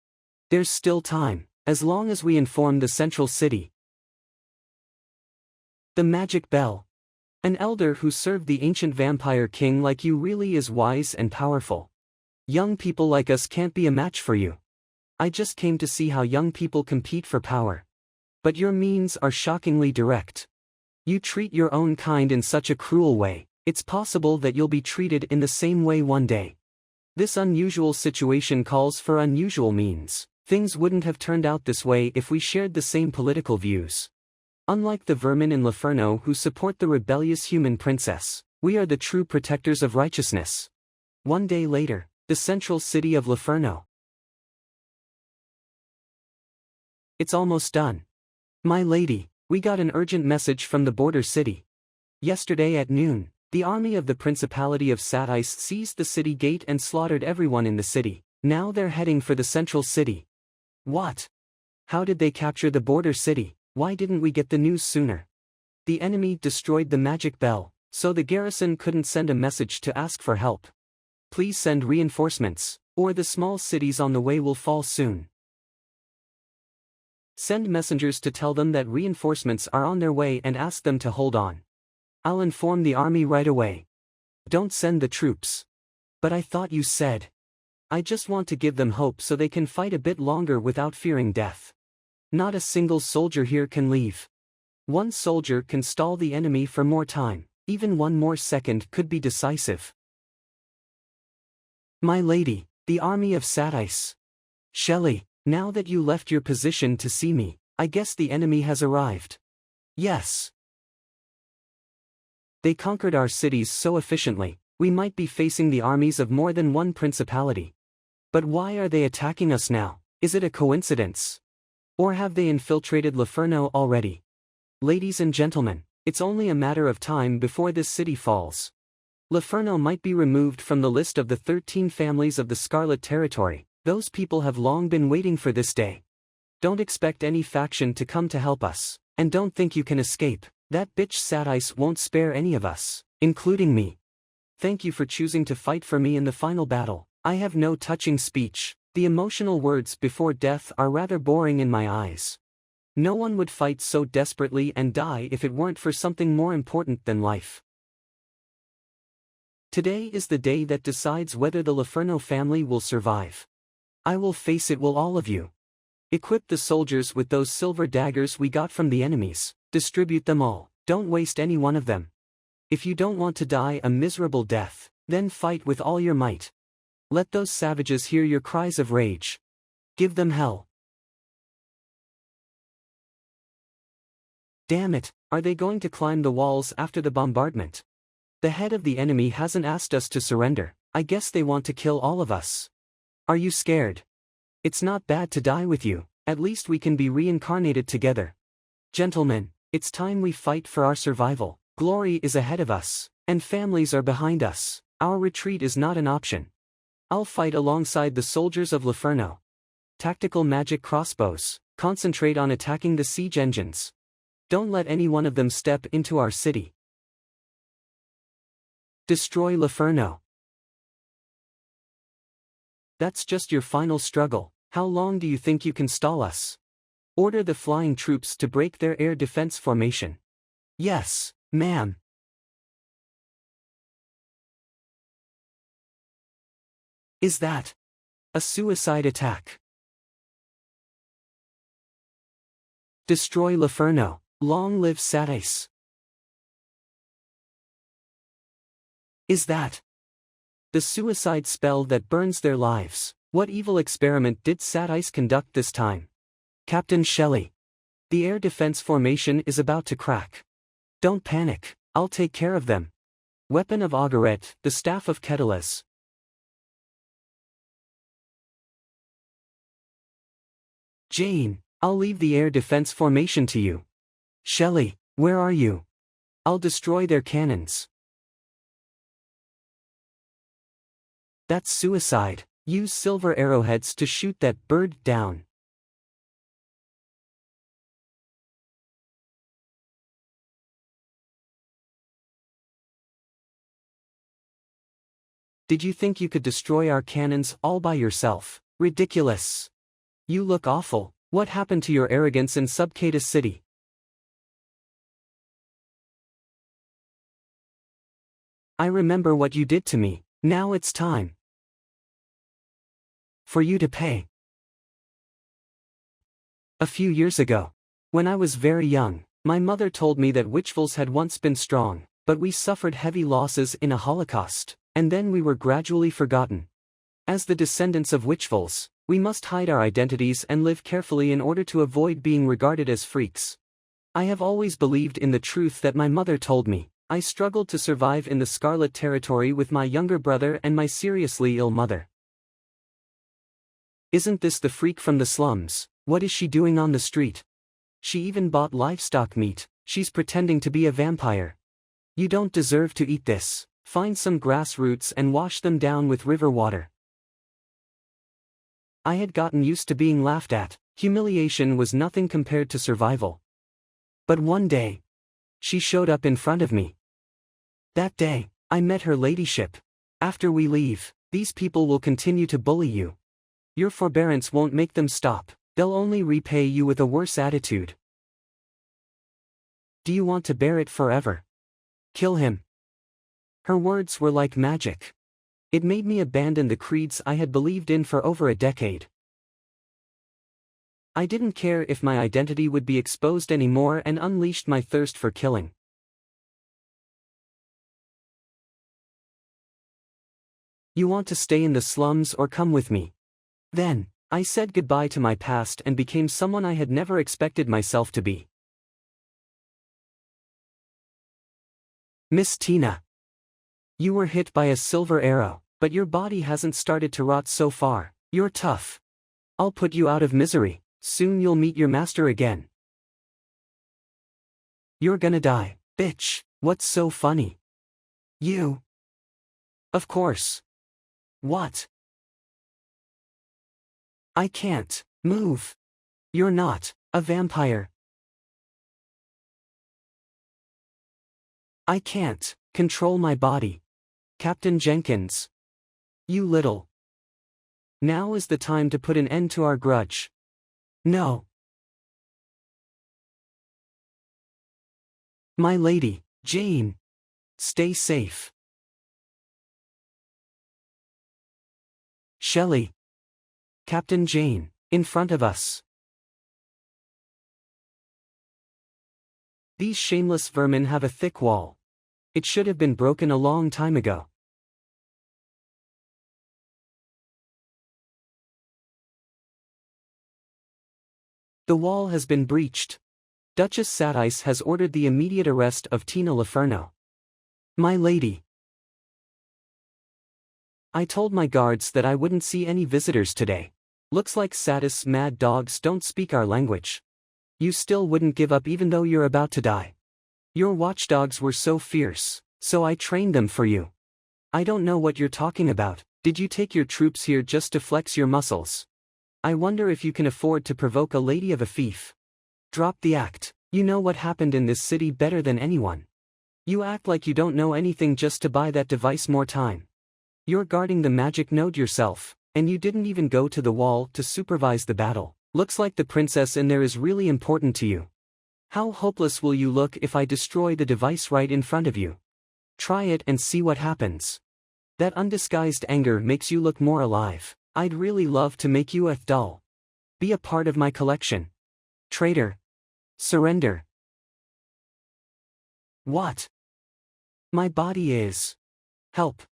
There's still time, as long as we inform the central city. The magic bell. An elder who served the ancient vampire king like you really is wise and powerful. Young people like us can't be a match for you. I just came to see how young people compete for power. But your means are shockingly direct. You treat your own kind in such a cruel way, it's possible that you'll be treated in the same way one day. This unusual situation calls for unusual means. Things wouldn't have turned out this way if we shared the same political views. Unlike the vermin in Laferno who support the rebellious human princess, we are the true protectors of righteousness. One day later, the central city of Laferno. It's almost done. My lady, we got an urgent message from the border city. Yesterday at noon, the army of the Principality of Satice seized the city gate and slaughtered everyone in the city. Now they're heading for the central city. What? How did they capture the border city? Why didn't we get the news sooner? The enemy destroyed the magic bell, so the garrison couldn't send a message to ask for help. Please send reinforcements, or the small cities on the way will fall soon. Send messengers to tell them that reinforcements are on their way and ask them to hold on. I'll inform the army right away. Don't send the troops. But I thought you said. I just want to give them hope so they can fight a bit longer without fearing death. Not a single soldier here can leave. One soldier can stall the enemy for more time, even one more second could be decisive. My lady, the army of Satice. Shelley, now that you left your position to see me, I guess the enemy has arrived. Yes. They conquered our cities so efficiently, we might be facing the armies of more than one principality. But why are they attacking us now? Is it a coincidence? Or have they infiltrated Laferno already? Ladies and gentlemen, it's only a matter of time before this city falls. Laferno might be removed from the list of the 13 families of the Scarlet Territory. Those people have long been waiting for this day. Don't expect any faction to come to help us, and don't think you can escape. That bitch Satice won't spare any of us, including me. Thank you for choosing to fight for me in the final battle. I have no touching speech. The emotional words before death are rather boring in my eyes. No one would fight so desperately and die if it weren't for something more important than life. Today is the day that decides whether the Laferno family will survive. I will face it, will all of you. Equip the soldiers with those silver daggers we got from the enemies. Distribute them all, don't waste any one of them. If you don't want to die a miserable death, then fight with all your might. Let those savages hear your cries of rage. Give them hell. Damn it, are they going to climb the walls after the bombardment? The head of the enemy hasn't asked us to surrender. I guess they want to kill all of us. Are you scared? It's not bad to die with you, at least we can be reincarnated together. Gentlemen, it's time we fight for our survival. Glory is ahead of us, and families are behind us. Our retreat is not an option. I'll fight alongside the soldiers of Laferno. Tactical magic crossbows, concentrate on attacking the siege engines. Don't let any one of them step into our city. Destroy Laferno. That's just your final struggle. How long do you think you can stall us? Order the flying troops to break their air defense formation. Yes, ma'am. Is that A suicide attack. Destroy Laferno. Long live Sadice. Is that the suicide spell that burns their lives? What evil experiment did Sadice conduct this time? Captain Shelley. The air defense formation is about to crack. Don't panic, I'll take care of them. Weapon of Auguret, the staff of Keteles. Jane, I'll leave the air defense formation to you. Shelley, where are you? I'll destroy their cannons. That's suicide. Use silver arrowheads to shoot that bird down. Did you think you could destroy our cannons all by yourself? Ridiculous. You look awful. What happened to your arrogance in Subcatus City? I remember what you did to me. Now it's time for you to pay. A few years ago, when I was very young, my mother told me that Witchfuls had once been strong, but we suffered heavy losses in a holocaust, and then we were gradually forgotten. As the descendants of Witchfuls, we must hide our identities and live carefully in order to avoid being regarded as freaks. I have always believed in the truth that my mother told me. I struggled to survive in the Scarlet Territory with my younger brother and my seriously ill mother. Isn't this the freak from the slums? What is she doing on the street? She even bought livestock meat. She's pretending to be a vampire. You don't deserve to eat this. Find some grass roots and wash them down with river water. I had gotten used to being laughed at. Humiliation was nothing compared to survival. But one day, she showed up in front of me. That day, I met her ladyship. After we leave, these people will continue to bully you. Your forbearance won't make them stop, they'll only repay you with a worse attitude. Do you want to bear it forever? Kill him. Her words were like magic. It made me abandon the creeds I had believed in for over a decade. I didn't care if my identity would be exposed anymore and unleashed my thirst for killing. You want to stay in the slums or come with me? Then, I said goodbye to my past and became someone I had never expected myself to be. Miss Tina. You were hit by a silver arrow, but your body hasn't started to rot so far. You're tough. I'll put you out of misery. Soon you'll meet your master again. You're gonna die, bitch. What's so funny? You. Of course. What? I can't move. You're not a vampire. I can't control my body. Captain Jenkins. You little. Now is the time to put an end to our grudge. No. My lady, Jane. Stay safe. Shelley. Captain Jane, in front of us. These shameless vermin have a thick wall. It should have been broken a long time ago. The wall has been breached. Duchess Sadice has ordered the immediate arrest of Tina Laferno. My lady. I told my guards that I wouldn't see any visitors today. Looks like Sadice's mad dogs don't speak our language. You still wouldn't give up even though you're about to die. Your watchdogs were so fierce, so I trained them for you. I don't know what you're talking about. Did you take your troops here just to flex your muscles? I wonder if you can afford to provoke a lady of a fief. Drop the act. You know what happened in this city better than anyone. You act like you don't know anything just to buy that device more time. You're guarding the magic node yourself, and you didn't even go to the wall to supervise the battle. Looks like the princess in there is really important to you. How hopeless will you look if I destroy the device right in front of you? Try it and see what happens. That undisguised anger makes you look more alive. I'd really love to make you a doll. Be a part of my collection. Traitor. Surrender. What? My body is. Help.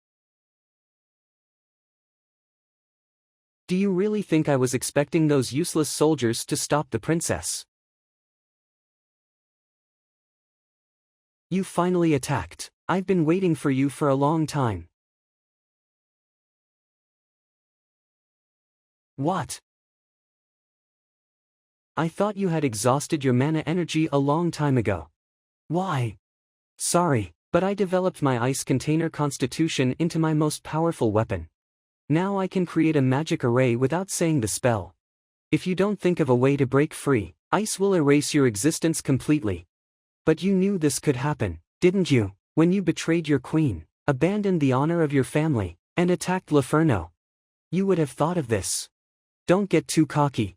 Do you really think I was expecting those useless soldiers to stop the princess? You finally attacked. I've been waiting for you for a long time. What? I thought you had exhausted your mana energy a long time ago. Why? Sorry, but I developed my ice container constitution into my most powerful weapon. Now I can create a magic array without saying the spell. If you don't think of a way to break free, ice will erase your existence completely. But you knew this could happen, didn't you, when you betrayed your queen, abandoned the honor of your family, and attacked Laferno? You would have thought of this. Don't get too cocky.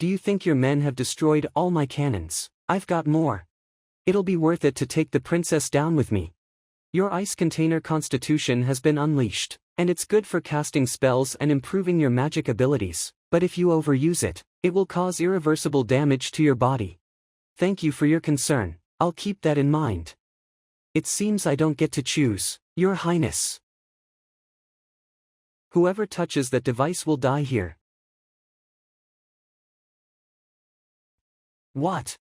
Do you think your men have destroyed all my cannons? I've got more. It'll be worth it to take the princess down with me. Your ice container constitution has been unleashed, and it's good for casting spells and improving your magic abilities, but if you overuse it, it will cause irreversible damage to your body. Thank you for your concern, I'll keep that in mind. It seems I don't get to choose, Your Highness. Whoever touches that device will die here. What?